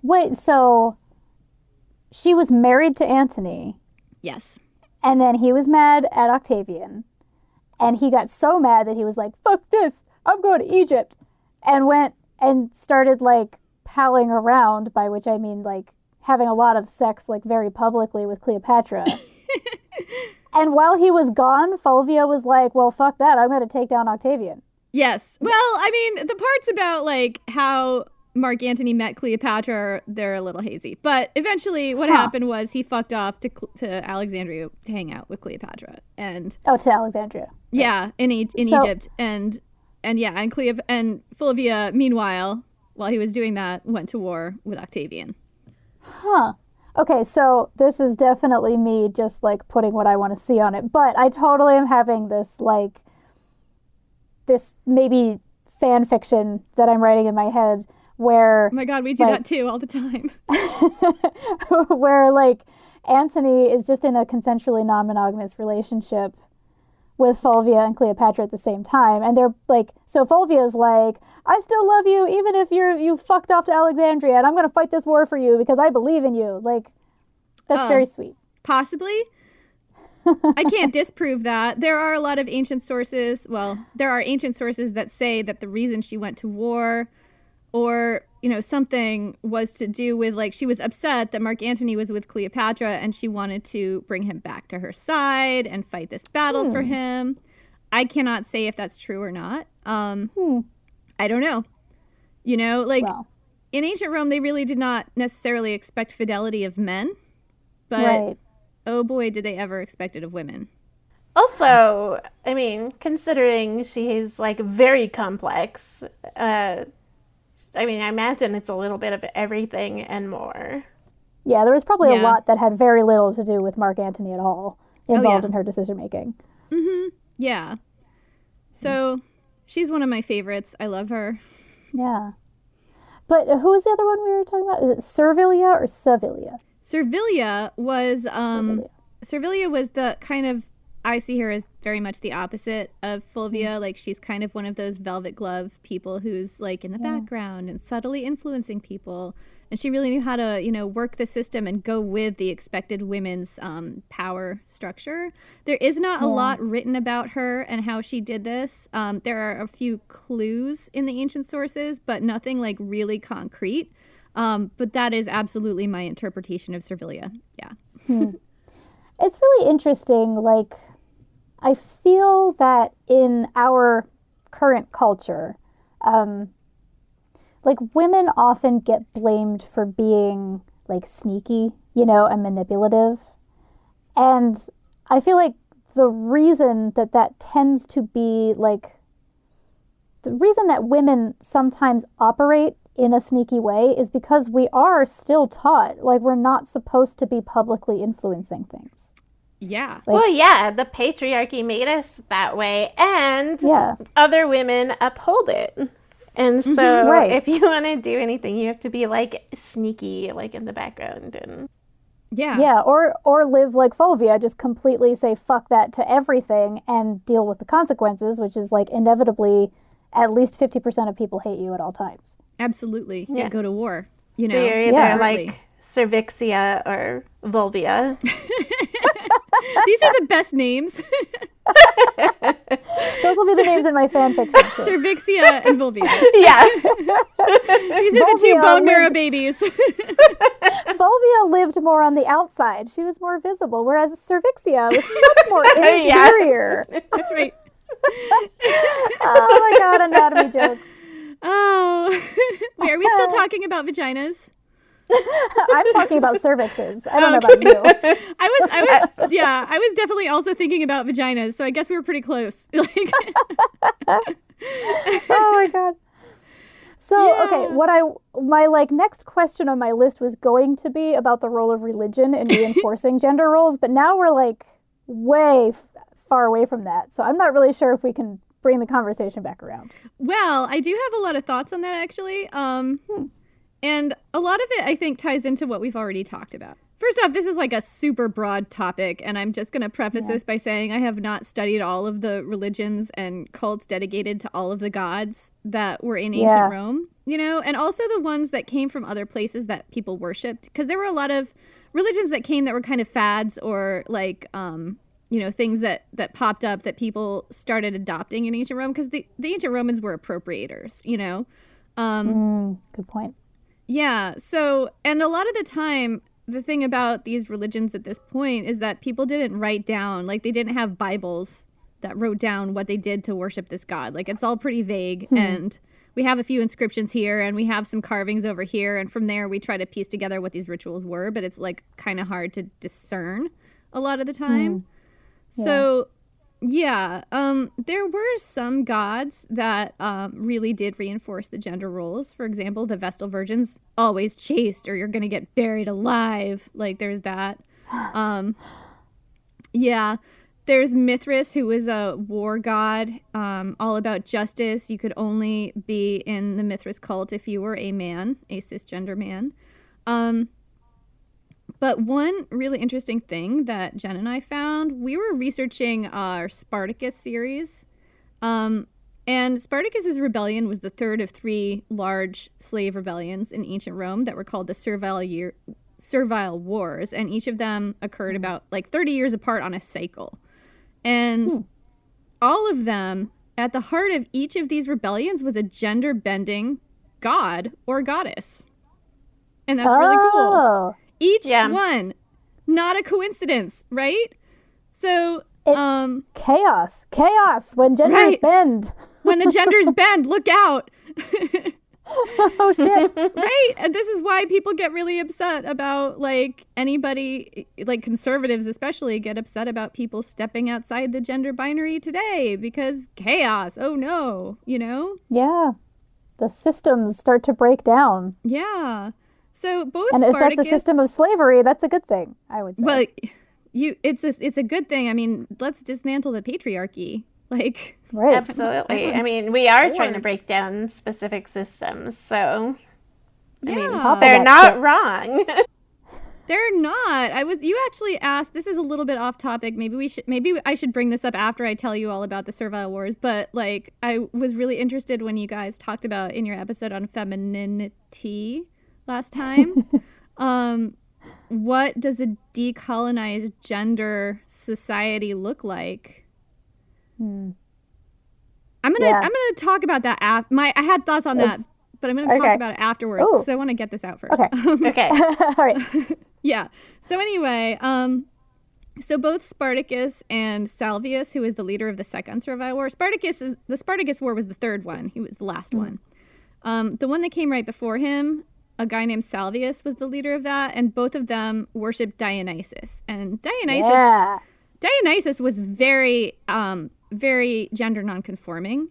Wait, so she was married to Antony. Yes. And then he was mad at Octavian. And he got so mad that he was like, fuck this, I'm going to Egypt. And went and started like palling around, by which I mean like having a lot of sex like very publicly with Cleopatra. And while he was gone, Fulvia was like, well, fuck that, I'm going to take down Octavian. Yes. Well, I mean, the parts about like how Mark Antony met Cleopatra, they're a little hazy. But eventually what happened was he fucked off to Alexandria to hang out with Cleopatra. And to Alexandria. Yeah, in Egypt. And Fulvia, meanwhile, while he was doing that, went to war with Octavian. Huh. Okay, so this is definitely me just like putting what I want to see on it. But I totally am having this like this maybe fan fiction that I'm writing in my head where... Oh my God, we do that too all the time. Where like Antony is just in a consensually non-monogamous relationship with Fulvia and Cleopatra at the same time. And they're like, so Fulvia's like, I still love you even if you fucked off to Alexandria, and I'm going to fight this war for you because I believe in you. Like, that's very sweet. Possibly. I can't disprove that. There are a lot of ancient sources. Well, there are ancient sources that say that the reason she went to war Or, something was to do with, like, she was upset that Mark Antony was with Cleopatra and she wanted to bring him back to her side and fight this battle for him. I cannot say if that's true or not. I don't know. In ancient Rome, they really did not necessarily expect fidelity of men. But, oh boy, did they ever expect it of women. Also, I mean, considering she's, like, very complex, I imagine it's a little bit of everything and more. Yeah, there was probably a lot that had very little to do with Mark Antony at all involved in her decision-making. Mm-hmm. Yeah. So, she's one of my favorites. I love her. Yeah. But who was the other one we were talking about? Is it Servilia or Servilia? Servilia was the kind of, I see her as very much the opposite of Fulvia. Like, she's kind of one of those velvet glove people who's, like, in the background and subtly influencing people. And she really knew how to, work the system and go with the expected women's power structure. There is not a lot written about her and how she did this. There are a few clues in the ancient sources, but nothing, like, really concrete. But that is absolutely my interpretation of Servilia. Yeah. It's really interesting, like, I feel that in our current culture, like, women often get blamed for being, like, sneaky, and manipulative. And I feel like the reason that tends to be, like, the reason that women sometimes operate in a sneaky way is because we are still taught, like, we're not supposed to be publicly influencing things. Yeah. Like, well, yeah, the patriarchy made us that way, and other women uphold it. And so if you want to do anything, you have to be, like, sneaky, like, in the background. And yeah, or live like Fulvia, just completely say fuck that to everything and deal with the consequences, which is, like, inevitably at least 50% of people hate you at all times. Absolutely. Yeah, go to war. So you're either like Cervixia or Vulvia. These are the best names. Those will be the names in my fan fiction too. Cervixia and Vulvia. Yeah. These are the two bone marrow babies. Vulvia lived more on the outside. She was more visible, whereas Cervixia was much more interior. That's right. Oh my god, anatomy jokes. Oh. Wait, are we still talking about vaginas? I'm talking about cervixes. I don't know about you. I was definitely also thinking about vaginas, so I guess we were pretty close. Like, oh my god. So, okay, my like next question on my list was going to be about the role of religion in reinforcing gender roles, but now we're like way far away from that. So I'm not really sure if we can bring the conversation back around. Well, I do have a lot of thoughts on that, actually. And a lot of it, I think, ties into what we've already talked about. First off, this is like a super broad topic, and I'm just going to preface this by saying I have not studied all of the religions and cults dedicated to all of the gods that were in ancient Rome, and also the ones that came from other places that people worshipped, because there were a lot of religions that came that were kind of fads or like, things that popped up that people started adopting in ancient Rome, because the ancient Romans were appropriators, Good point. Yeah. So, and a lot of the time, the thing about these religions at this point is that people didn't write down, like, they didn't have Bibles that wrote down what they did to worship this god. Like, it's all pretty vague. And we have a few inscriptions here and we have some carvings over here. And from there, we try to piece together what these rituals were. But it's, like, kind of hard to discern a lot of the time. So, there were some gods that really did reinforce the gender roles. For example, the Vestal Virgins, always chaste or you're going to get buried alive. Like, there's that. There's Mithras, who was a war god, all about justice. You could only be in the Mithras cult if you were a man, a cisgender man. But one really interesting thing that Jen and I found, we were researching our Spartacus series, and Spartacus's rebellion was the third of 3 large slave rebellions in ancient Rome that were called the Servile Wars, and each of them occurred about like 30 years apart on a cycle. And all of them, at the heart of each of these rebellions was a gender-bending god or goddess. And that's really cool. Each one, not a coincidence, right? So, chaos when genders bend. When the genders bend, look out. Oh shit. Right? And this is why people get really upset about, like, anybody, like conservatives especially, get upset about people stepping outside the gender binary today because chaos. Oh no, you know? Yeah. The systems start to break down. Yeah. So both and Spartacus... if that's a system of slavery, that's a good thing, I would say. Well, it's a good thing. I mean, let's dismantle the patriarchy. Like, right. Absolutely. I mean, we are trying to break down specific systems, so I mean, they're not wrong. They're not. You actually asked, this is a little bit off topic. Maybe I should bring this up after I tell you all about the Servile Wars, but like I was really interested when you guys talked about in your episode on femininity last time. What does a decolonized gender society look like? I'm gonna talk about that. I had thoughts on that, but I'm gonna talk about it afterwards because I want to get this out first. Okay. All right. Yeah. So anyway, so both Spartacus and Salvius, who is the leader of the second Servile War, the Spartacus War was the third one. He was the last one. The one that came right before him, a guy named Salvius was the leader of that, and both of them worshipped Dionysus. And Dionysus was very, very gender nonconforming.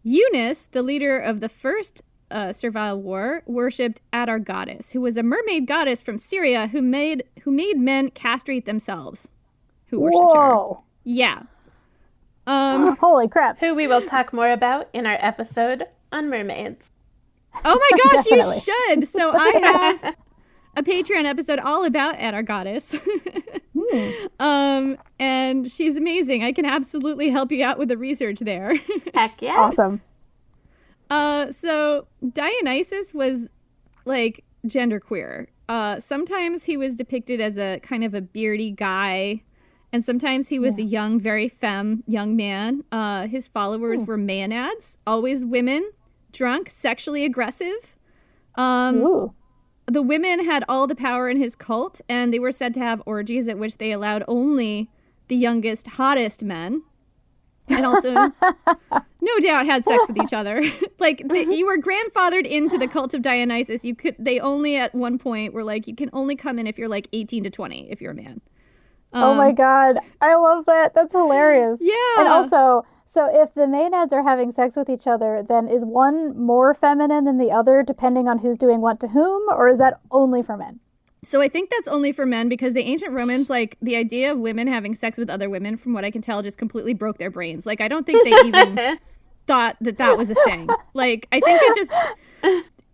Eunice, the leader of the first Servile War, worshipped Atar Goddess, who was a mermaid goddess from Syria who made men castrate themselves, who worshipped her. Yeah. Holy crap. Who we will talk more about in our episode on mermaids. Oh my gosh, you should. So I have a Patreon episode all about Atar Goddess. And she's amazing. I can absolutely help you out with the research there. Heck yeah. Awesome. So Dionysus was like genderqueer. Sometimes he was depicted as a kind of a beardy guy, and sometimes he was a young, very femme young man. His followers were maenads, always women, drunk, sexually aggressive. The women had all the power in his cult, and they were said to have orgies at which they allowed only the youngest, hottest men. And also, no doubt, had sex with each other. Like, you were grandfathered into the cult of Dionysus. They only at one point were like, you can only come in if you're like 18 to 20 if you're a man. Oh my God. I love that. That's hilarious. Yeah. And also, so if the maenads are having sex with each other, then is one more feminine than the other depending on who's doing what to whom, or is that only for men? So I think that's only for men because the ancient Romans, like, the idea of women having sex with other women, from what I can tell, just completely broke their brains. Like, I don't think they even thought that was a thing. Like, I think it just...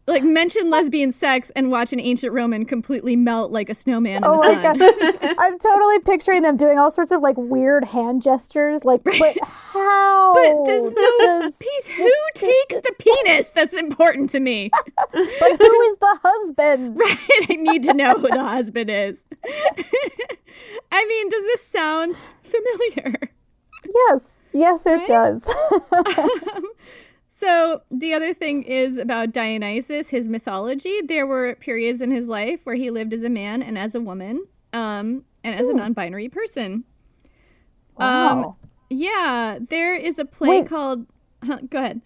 Like, mention lesbian sex and watch an ancient Roman completely melt like a snowman in the sun. God. I'm totally picturing them doing all sorts of, like, weird hand gestures. Like, but how? But there's no... Who takes the penis? That's important to me. But who is the husband? Right, I need to know who the husband is. I mean, does this sound familiar? Yes, it does. So the other thing is about Dionysus, his mythology. There were periods in his life where he lived as a man and as a woman, and as a non-binary person. Wow. Yeah, there is a play called... go ahead.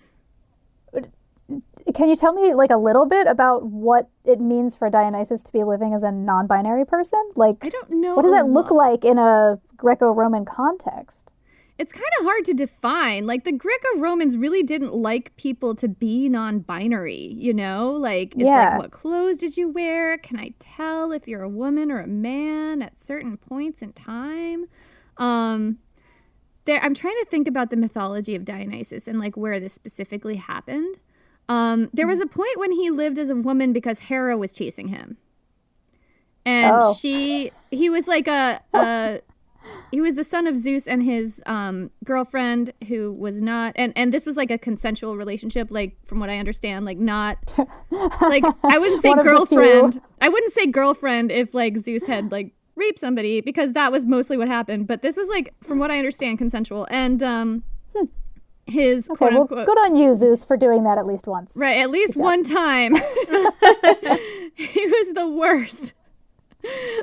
Can you tell me, like, a little bit about what it means for Dionysus to be living as a non-binary person? Like, I don't know. What does that look like in a Greco-Roman context? It's kind of hard to define. Like, the Greco-Romans really didn't like people to be non-binary, you know? Like, it's like, what clothes did you wear? Can I tell if you're a woman or a man at certain points in time? I'm trying to think about the mythology of Dionysus and, like, where this specifically happened. There was a point when he lived as a woman because Hera was chasing him. And he was like he was the son of Zeus and his girlfriend who was not, and this was like a consensual relationship, like from what I understand, like not, like I wouldn't say girlfriend. I wouldn't say girlfriend if like Zeus had like raped somebody because that was mostly what happened. But this was like, from what I understand, consensual. And his Okay, quote well, unquote. good on you, Zeus, for doing that at least once. Right, at least one time. He was the worst.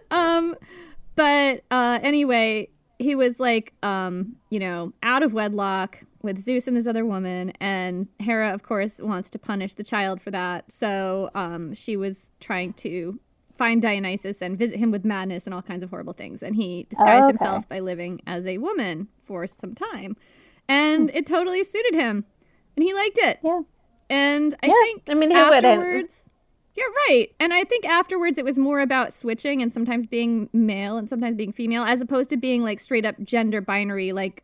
But anyway, he was like, out of wedlock with Zeus and this other woman, and Hera, of course, wants to punish the child for that. So she was trying to find Dionysus and visit him with madness and all kinds of horrible things. And he disguised himself by living as a woman for some time. And it totally suited him. And he liked it. Yeah. And I think I mean, who afterwards... wouldn't? You're right. And I think afterwards it was more about switching and sometimes being male and sometimes being female, as opposed to being like straight up gender binary, like,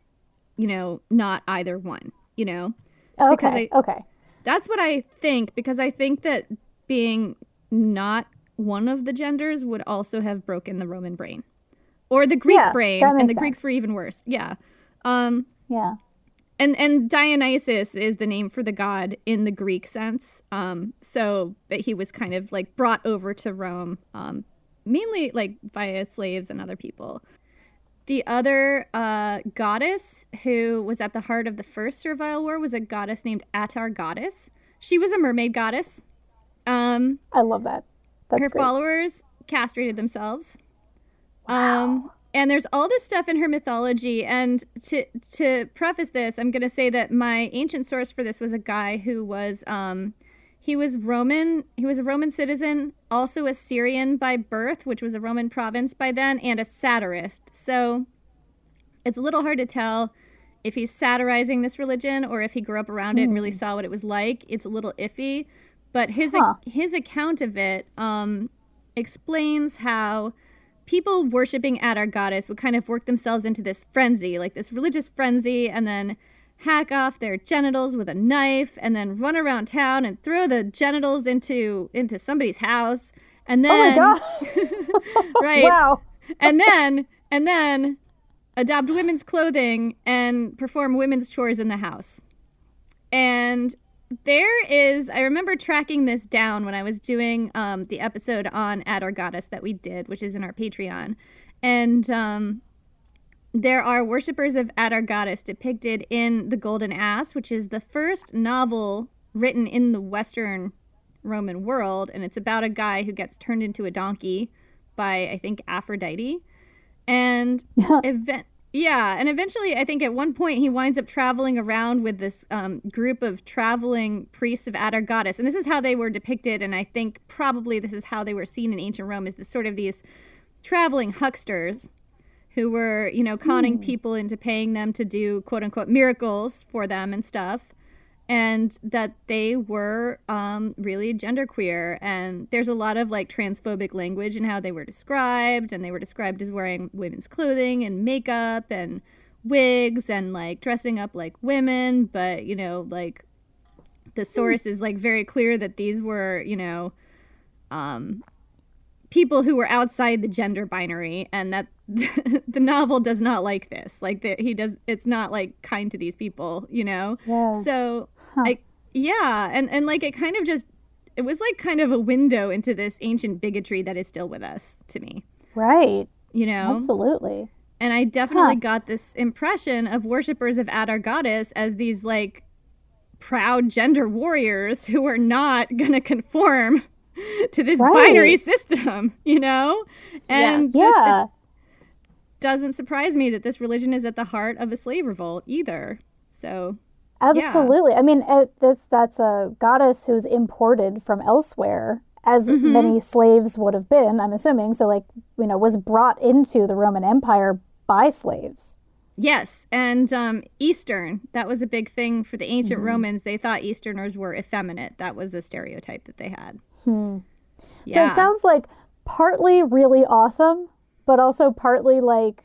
not either one, Okay. Okay. That's what I think, because I think that being not one of the genders would also have broken the Roman brain or the Greek brain. And the Greeks were even worse. Yeah. Yeah. And Dionysus is the name for the god in the Greek sense. So that he was kind of like brought over to Rome, mainly like via slaves and other people. The other goddess who was at the heart of the first Servile War was a goddess named Atar Goddess. She was a mermaid goddess. I love that. That's her great. followers castrated themselves. And there's all this stuff in her mythology. And to preface this, I'm going to say that my ancient source for this was a guy who was, he was Roman. He was a Roman citizen, also a Syrian by birth, which was a Roman province by then, and a satirist. So it's a little hard to tell if he's satirizing this religion or if he grew up around it and really saw what it was like. It's a little iffy. But his account of it explains how people worshiping Atar Goddess would kind of work themselves into this frenzy, like this religious frenzy, and then hack off their genitals with a knife and then run around town and throw the genitals into somebody's house. And then, oh my God. right. Wow. And then adopt women's clothing and perform women's chores in the house. And I remember tracking this down when I was doing the episode on Atar Goddess that we did, which is in our Patreon. And there are worshippers of Atar Goddess depicted in The Golden Ass, which is the first novel written in the Western Roman world. And it's about a guy who gets turned into a donkey by, I think, Aphrodite. And and eventually, I think at one point he winds up traveling around with this group of traveling priests of Atar Goddess. And this is how they were depicted, and I think probably this is how they were seen in ancient Rome, is this sort of these traveling hucksters who were, conning people into paying them to do, quote unquote, miracles for them and stuff. And that they were really genderqueer. And there's a lot of like transphobic language in how they were described. And they were described as wearing women's clothing and makeup and wigs and like dressing up like women. But, like the source is like very clear that these were, people who were outside the gender binary, and that the novel does not like this. Like it's not like kind to these people, Yeah. So and like it kind of it was like kind of a window into this ancient bigotry that is still with us, to me. Right. Absolutely. And I definitely got this impression of worshippers of Atar Goddess as these like proud gender warriors who are not going to conform to this binary system, And it doesn't surprise me that this religion is at the heart of a slave revolt either. So absolutely. I mean, that's a goddess who's imported from elsewhere, as many slaves would have been, I'm assuming. So like, was brought into the Roman Empire by slaves. Yes. And Eastern, that was a big thing for the ancient Romans. They thought Easterners were effeminate. That was a stereotype that they had. Yeah. So it sounds like partly really awesome, but also partly like,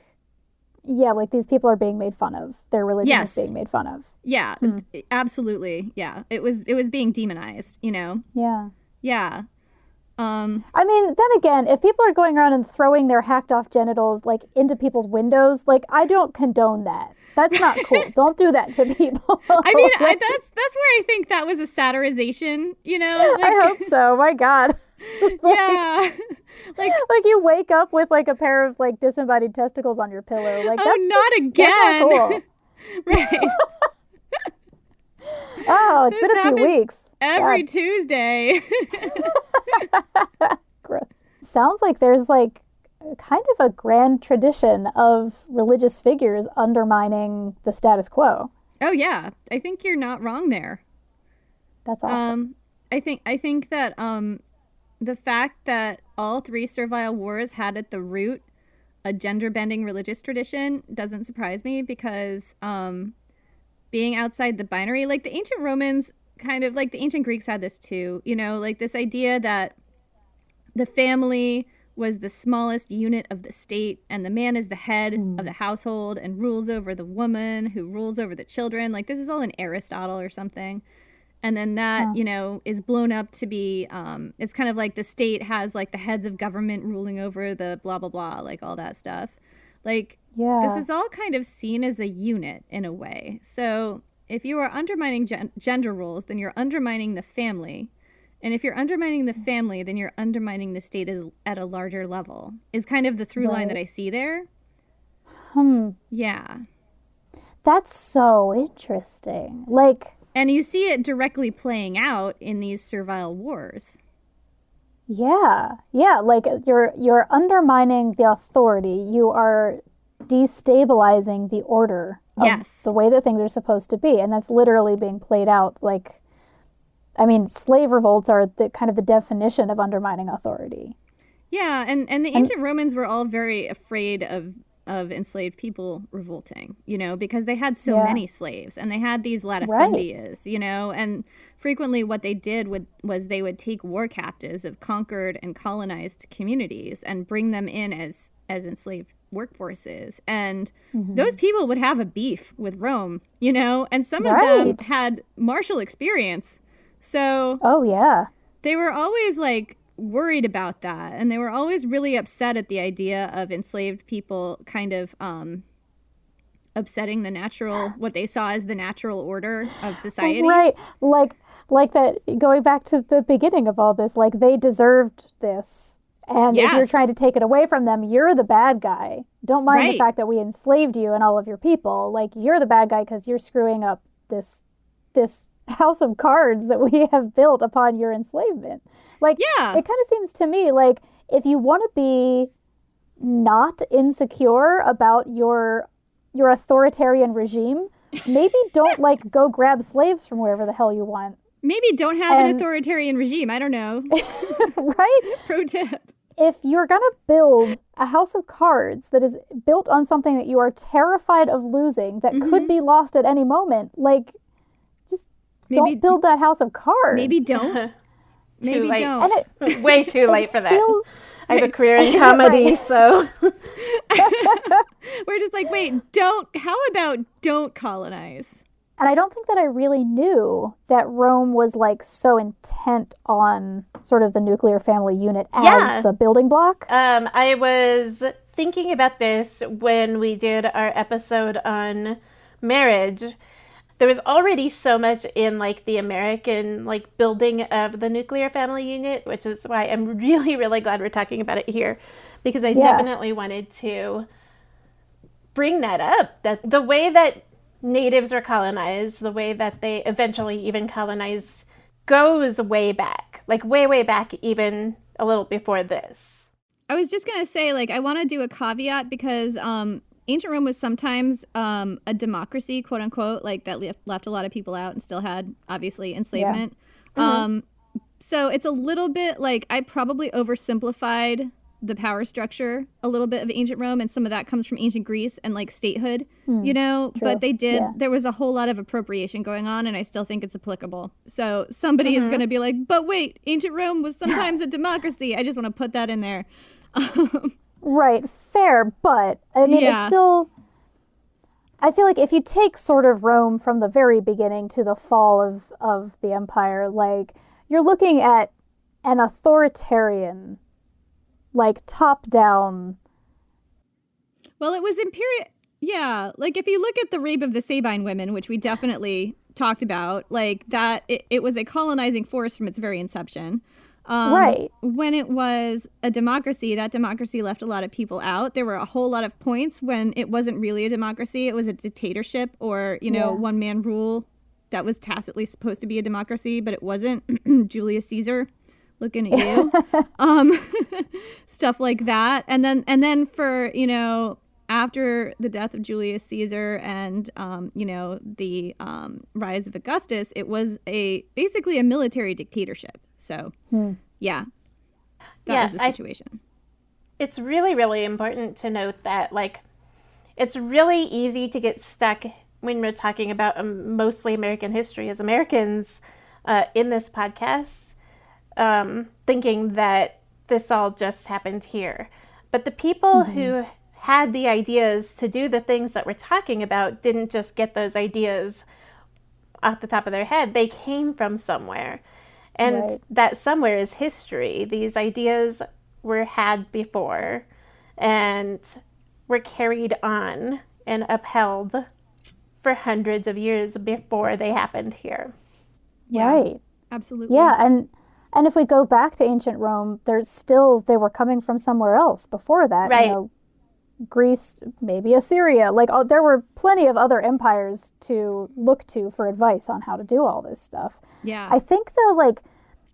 like these people are being made fun of. Their religion is being made fun of. Yeah, absolutely. Yeah, it was being demonized, Yeah. Yeah. I mean, then again, if people are going around and throwing their hacked off genitals like into people's windows, like I don't condone that. That's not cool. Don't do that to people. I mean, that's where I think that was a satirization, Like, I hope so. My God. Yeah. like you wake up with like a pair of like disembodied testicles on your pillow. Like, not again. That's not cool. Right. Oh, it's This been a few happens weeks. Every God. Tuesday. Gross. Sounds like there's like kind of a grand tradition of religious figures undermining the status quo. Oh yeah, I think you're not wrong there. That's awesome. I think that the fact that all three servile wars had at the root a gender-bending religious tradition doesn't surprise me, because being outside the binary, like the ancient Romans, kind of like the ancient Greeks had this too, you know, like this idea that the family was the smallest unit of the state, and the man is the head of the household and rules over the woman, who rules over the children. Like, this is all in Aristotle or something. And then that, you know, is blown up to be, it's kind of like the state has like the heads of government ruling over the blah, blah, blah, like all that stuff. Like, this is all kind of seen as a unit in a way. So if you are undermining gender roles, then you're undermining the family. And if you're undermining the family, then you're undermining the state at a larger level, is kind of the through line that I see there. Yeah. That's so interesting. Like, and you see it directly playing out in these servile wars. yeah, like you're undermining the authority. You are destabilizing the order of the way that things are supposed to be, and that's literally being played out. Like, I mean, slave revolts are the kind of the definition of undermining authority. Yeah, and the ancient Romans were all very afraid of enslaved people revolting, you know, because they had so many slaves, and they had these latifundias, you know, and frequently what they did was they would take war captives of conquered and colonized communities and bring them in as enslaved workforces. And those people would have a beef with Rome, you know, and some of them had martial experience. So they were always like worried about that, and they were always really upset at the idea of enslaved people kind of upsetting the natural, what they saw as the natural order of society. Right, like that, going back to the beginning of all this, like they deserved this, and if you're trying to take it away from them, you're the bad guy. Don't mind the fact that we enslaved you and all of your people. Like, you're the bad guy because you're screwing up this house of cards that we have built upon your enslavement. Like, it kind of seems to me like if you want to be not insecure about your authoritarian regime, maybe don't like go grab slaves from wherever the hell you want. Maybe don't have an authoritarian regime. I don't know. Right? Pro tip. If you're going to build a house of cards that is built on something that you are terrified of losing, that could be lost at any moment, like, don't build that house of cards. Maybe don't. Maybe late. don't. Way too late for that. I have a career in comedy, so. We're just like, wait, how about don't colonize? And I don't think that I really knew that Rome was like so intent on sort of the nuclear family unit as the building block. I was thinking about this when we did our episode on marriage. There was already so much in like the American like building of the nuclear family unit, which is why I'm really, really glad we're talking about it here, because I definitely wanted to bring that up, that the way that natives are colonized, the way that they eventually even colonized, goes way back, like way back, even a little before this. I was just going to say, like, I want to do a caveat because ancient Rome was sometimes a democracy, quote unquote, like that left a lot of people out and still had, obviously, enslavement. So it's a little bit like I probably oversimplified the power structure a little bit of ancient Rome, and some of that comes from ancient Greece and like statehood, you know, but there was a whole lot of appropriation going on, and I still think it's applicable. So somebody is going to be like, but wait, ancient Rome was sometimes a democracy. I just want to put that in there. Right, fair, but I mean, it's still, I feel like if you take sort of Rome from the very beginning to the fall of the empire, like, you're looking at an authoritarian, like, top-down. Well, it was imperial. Yeah, like, if you look at the Rape of the Sabine women, which we definitely talked about, like, that it was a colonizing force from its very inception. Right. When it was a democracy, that democracy left a lot of people out. There were a whole lot of points when it wasn't really a democracy. It was a dictatorship or, you know, one-man rule that was tacitly supposed to be a democracy, but it wasn't. Julius Caesar, looking at you. Stuff like that. And then for, after the death of Julius Caesar and, the rise of Augustus, it was basically a military dictatorship. So, yeah, that was the situation. It's really, really important to note that, like, it's really easy to get stuck when we're talking about mostly American history as Americans in this podcast, thinking that this all just happened here. But the people who had the ideas to do the things that we're talking about didn't just get those ideas off the top of their head. They came from somewhere. And that somewhere is history. These ideas were had before and were carried on and upheld for hundreds of years before they happened here. Yeah, Right. absolutely. Yeah, and if we go back to ancient Rome, they were coming from somewhere else before that. Right. Greece, maybe Assyria. Like, there were plenty of other empires to look to for advice on how to do all this stuff. Yeah. I think, though, like,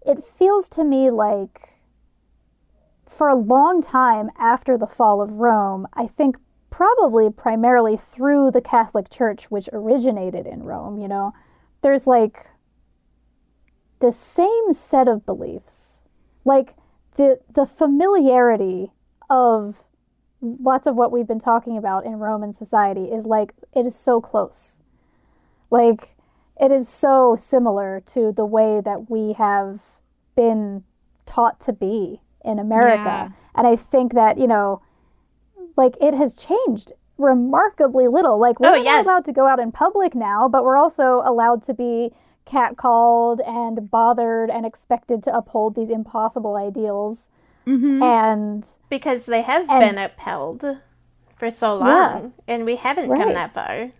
it feels to me like for a long time after the fall of Rome, I think probably primarily through the Catholic Church, which originated in Rome, there's like the same set of beliefs. Like the familiarity of lots of what we've been talking about in Roman society is like, it is so close. Like, it is so similar to the way that we have been taught to be in America. Yeah. And I think that, like, it has changed remarkably little. Like, we're not allowed to go out in public now, but we're also allowed to be catcalled and bothered and expected to uphold these impossible ideals. And Because they have been upheld for so long, and we haven't come Right. that far.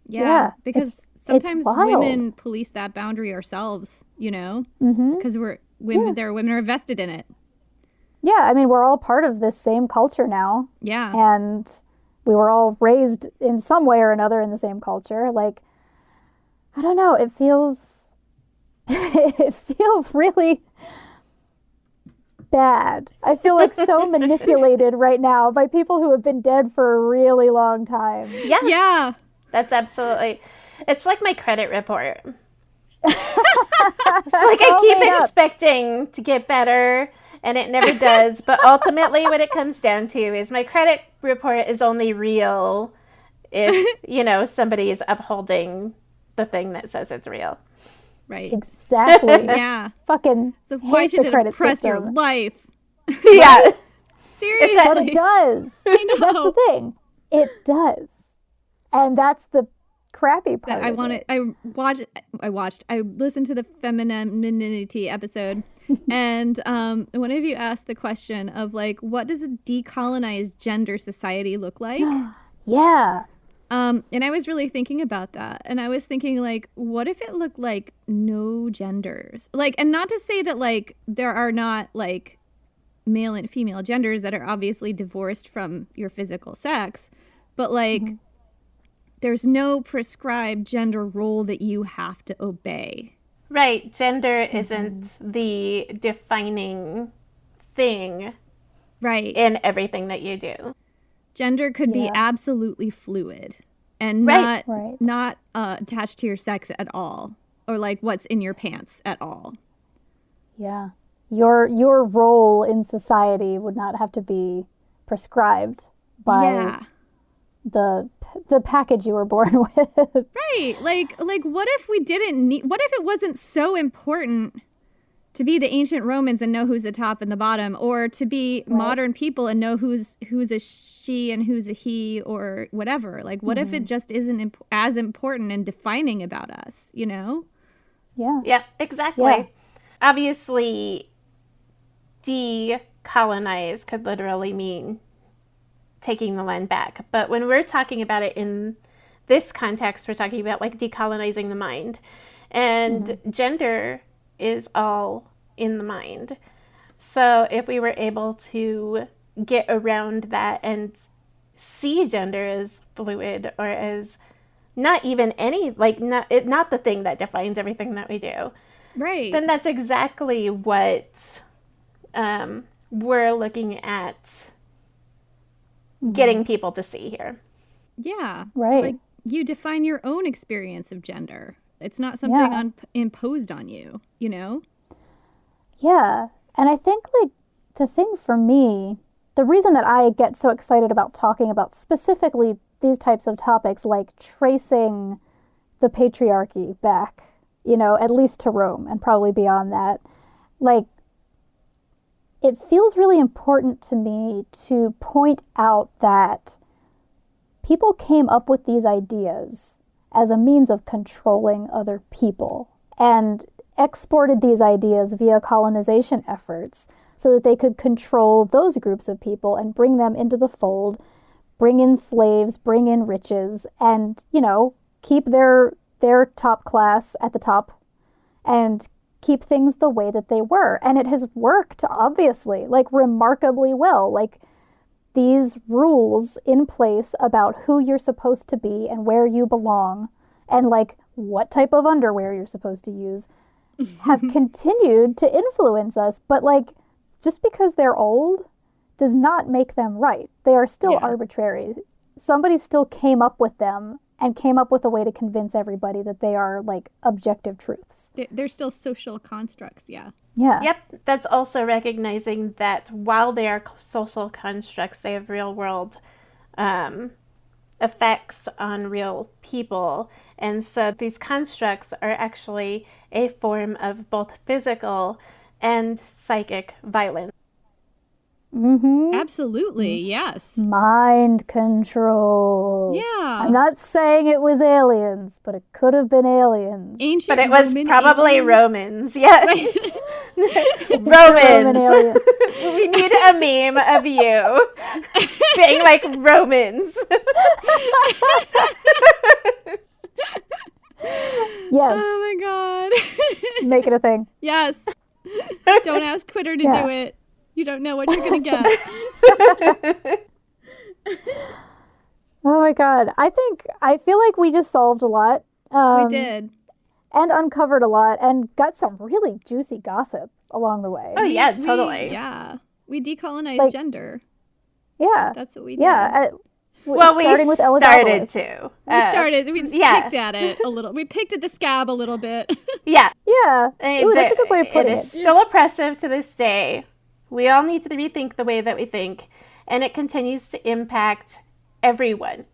Yeah, because it's sometimes wild. women police that boundary ourselves, because we're women. There are women are vested in it. Yeah, I mean, we're all part of this same culture now. Yeah, And we were all raised in some way or another in the same culture. Like, I don't know, it feels really bad. I feel like so manipulated right now by people who have been dead for a really long time. yeah. That's absolutely. It's like my credit report. It's like I keep expecting to get better, and it never does. But ultimately, what it comes down to is my credit report is only real if, somebody is upholding the thing that says it's real. Right. Exactly. Yeah. Fucking So why hate should the it credit impress your system. life? Yeah. But Seriously. it does. I know. That's the thing. It does. And that's the crappy part. I listened to the femininity episode, and one of you asked the question of, like, what does a decolonized gender society look like? Yeah. And I was really thinking about that. And I was thinking, like, what if it looked like no genders? Like, and not to say that, like, there are not, like, male and female genders that are obviously divorced from your physical sex, but, like, there's no prescribed gender role that you have to obey. Right. Gender isn't the defining thing Right. in everything that you do. Gender could be Yeah. absolutely fluid and Right. not attached to your sex at all, or like what's in your pants at all. Yeah. Your role in society would not have to be prescribed by Yeah. the package you were born with. Right. Like what if we didn't need, what if it wasn't so important to be the ancient Romans and know who's the top and the bottom, or to be modern people and know who's a she and who's a he, or whatever? Like, what if it just isn't as important and defining about us, Yeah. Yeah, exactly. Yeah. Obviously, decolonize could literally mean taking the land back. But when we're talking about it in this context, we're talking about like decolonizing the mind. And gender is all in the mind. So if we were able to get around that and see gender as fluid or as not even any, like, not the thing that defines everything that we do, Right. then that's exactly what we're looking at getting people to see here. Yeah. Right. Like, you define your own experience of gender. It's not something imposed on you, you know? Yeah. And I think, like, the thing for me, the reason that I get so excited about talking about specifically these types of topics, like tracing the patriarchy back, you know, at least to Rome and probably beyond that, like, it feels really important to me to point out that people came up with these ideas as a means of controlling other people and exported these ideas via colonization efforts so that they could control those groups of people and bring them into the fold, bring in slaves, bring in riches, and, you know, keep their top class at the top and keep things the way that they were. And it has worked, obviously, like, remarkably well. Like, these rules in place about who you're supposed to be and where you belong and, like, what type of underwear you're supposed to use have continued to influence us. But, like, just because they're old does not make them right. They are still arbitrary. Somebody still came up with them and came up with a way to convince everybody that they are, like, objective truths. They're still social constructs, yeah. Yeah. Yep, that's also recognizing that while they are social constructs, they have real world effects on real people. And so these constructs are actually a form of both physical and psychic violence. Mm-hmm. Absolutely, yes. Mind control. Yeah. I'm not saying it was aliens, but it could have been aliens. Ancient But it was Roman probably aliens. Romans, yes. Roman Romans. aliens. We need a meme of you being like Romans. Yes. Oh my god. Make it a thing. Yes. Don't ask Twitter to Yeah. do it. You don't know what you're going to get. Oh my god. I feel like we just solved a lot. We did. And uncovered a lot and got some really juicy gossip along the way. Oh, yeah, totally. We decolonized Like- gender. Yeah. That's what we did. Yeah. Well, starting with started Elagabalus. to. We just yeah. picked at it a little. We picked at the scab a little bit. Yeah. Yeah. Ooh, that's a good way of putting It it. is still oppressive to this day. We all need to rethink the way that we think, and it continues to impact everyone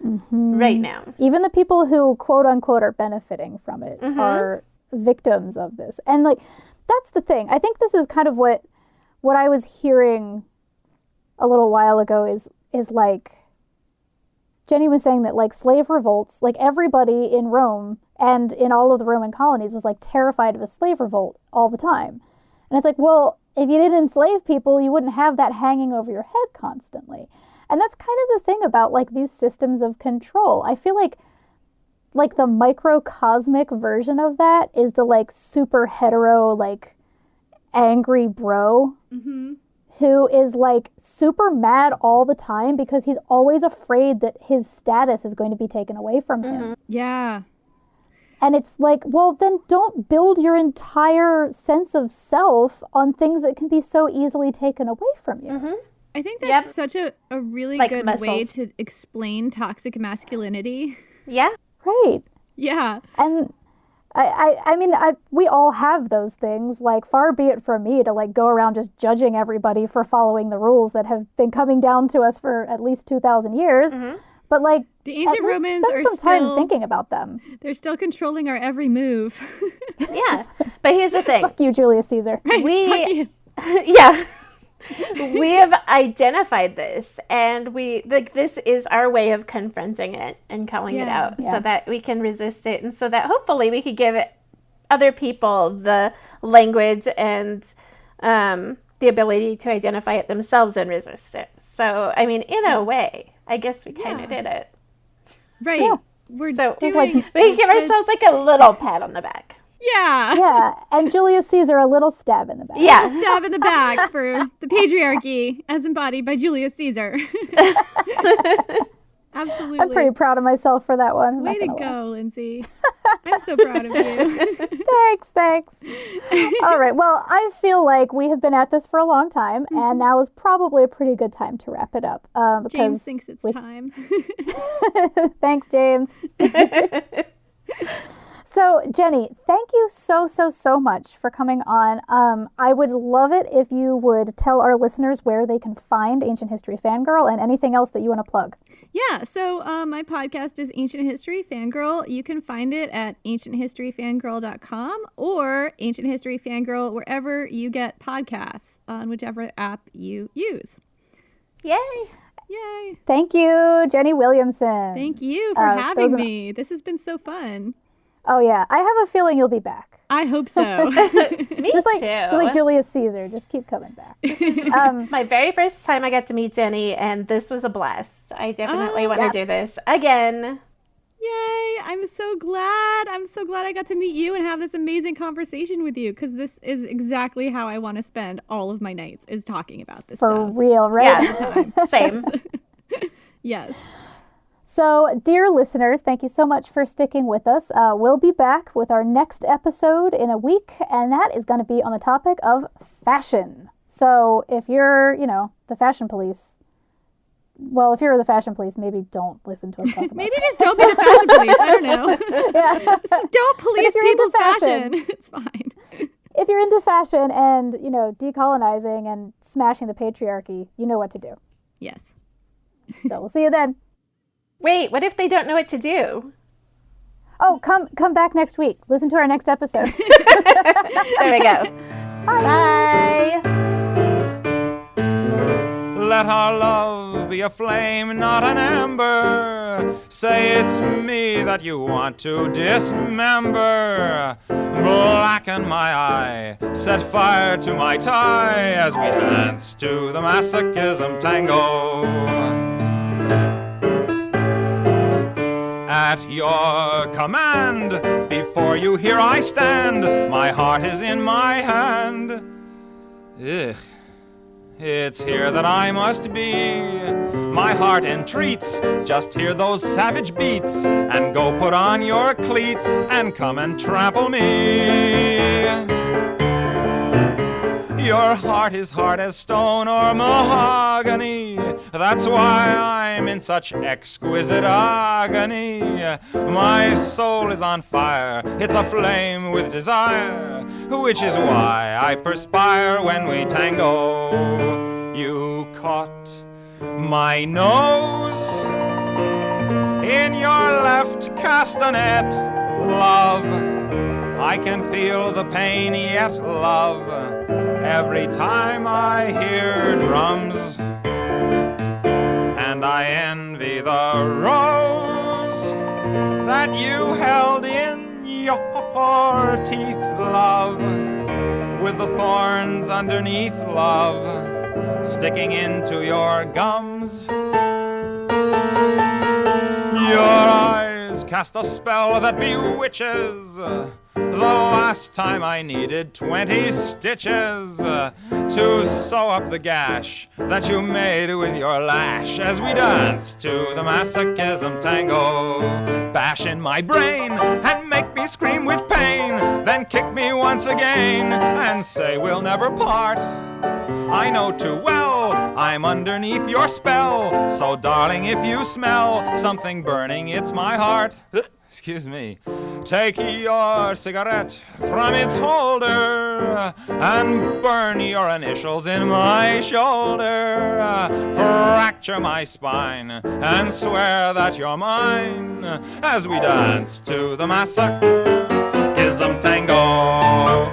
right now. Even the people who, quote unquote, are benefiting from it are victims of this. And, like, that's the thing. I think this is kind of what I was hearing a little while ago is like, Jenny was saying that, like, slave revolts, like, everybody in Rome and in all of the Roman colonies was, like, terrified of a slave revolt all the time. And it's like, well, if you didn't enslave people, you wouldn't have that hanging over your head constantly. And that's kind of the thing about, like, these systems of control. I feel like the microcosmic version of that is the, like, super hetero, like, angry bro who is, like, super mad all the time because he's always afraid that his status is going to be taken away from him. Yeah. And it's like, well, then don't build your entire sense of self on things that can be so easily taken away from you. I think that's such a really Like good way muscles. to explain toxic masculinity. Yeah. Right. Yeah. And I mean, we all have those things. Like, far be it from me to, like, go around just judging everybody for following the rules that have been coming down to us for at least 2,000 years. But, like, The ancient at least Romans spend are some time still thinking about them. they're still controlling our every move. Yeah. But here's the thing. Fuck you, Julius Caesar. We yeah. We have identified this, and this is our way of confronting it and calling it out so that we can resist it, and so that hopefully we could give other people the language and the ability to identify it themselves and resist it. So, I mean, in a way, I guess we kind of did it. Right. Yeah. We're So doing we can give ourselves like a little pat on the back. Yeah. Yeah, and Julius Caesar a little stab in the back. Yeah. Stab in the back for the patriarchy as embodied by Julius Caesar. Absolutely. I'm pretty proud of myself for that one. Way to go, Lindsay. I'm so proud of you. Thanks. All right. Well, I feel like we have been at this for a long time, and now is probably a pretty good time to wrap it up. James thinks it's time. Thanks, James. So, Jenny, thank you so much for coming on. I would love it if you would tell our listeners where they can find Ancient History Fangirl and anything else that you want to plug. Yeah, so my podcast is Ancient History Fangirl. You can find it at ancienthistoryfangirl.com or Ancient History Fangirl wherever you get podcasts, on whichever app you use. Yay! Yay! Thank you, Jenny Williamson. Thank you for having me. This has been so fun. Oh, yeah. I have a feeling you'll be back. I hope so. Me just too. like Julius Caesar. Just keep coming back. My very first time I got to meet Jenny, and this was a blast. I definitely want to do this again. Yay! I'm so glad. I'm so glad I got to meet you and have this amazing conversation with you, because this is exactly how I want to spend all of my nights, is talking about this For stuff. real, right? Yeah, same. Yes. So, dear listeners, thank you so much for sticking with us. We'll be back with our next episode in a week, and that is going to be on the topic of fashion. So, if you're, the fashion police, well, if you're the fashion police, maybe don't listen to us talk about Maybe just don't be the fashion police. I don't know. Yeah. Just don't police people's fashion. It's fine. If you're into fashion and, decolonizing and smashing the patriarchy, you know what to do. Yes. So, we'll see you then. Wait, what if they don't know what to do? Oh, come back next week. Listen to our next episode. There we go. Bye. Let our love be a flame, not an ember. Say it's me that you want to dismember. Blacken my eye, set fire to my tie as we dance to the masochism tango. At your command, before you here I stand. My heart is in my hand. Ugh, it's here that I must be. My heart entreats, just hear those savage beats, and go put on your cleats and come and trample me. Your heart is hard as stone or mahogany. That's why I'm in such exquisite agony. My soul is on fire, it's aflame with desire, which is why I perspire when we tango. You caught my nose in your left castanet, love. I can feel the pain yet, love, every time I hear drums. And I envy the rose that you held in your teeth, love, with the thorns underneath, love, sticking into your gums. Your eyes cast a spell that bewitches. The last time I needed 20 stitches to sew up the gash that you made with your lash as we danced to the masochism tango. Bash in my brain and make me scream with pain, then kick me once again and say we'll never part. I know too well I'm underneath your spell, so darling, if you smell something burning, it's my heart. Excuse me. Take your cigarette from its holder and burn your initials in my shoulder. Fracture my spine and swear that you're mine as we dance to the masochism tango.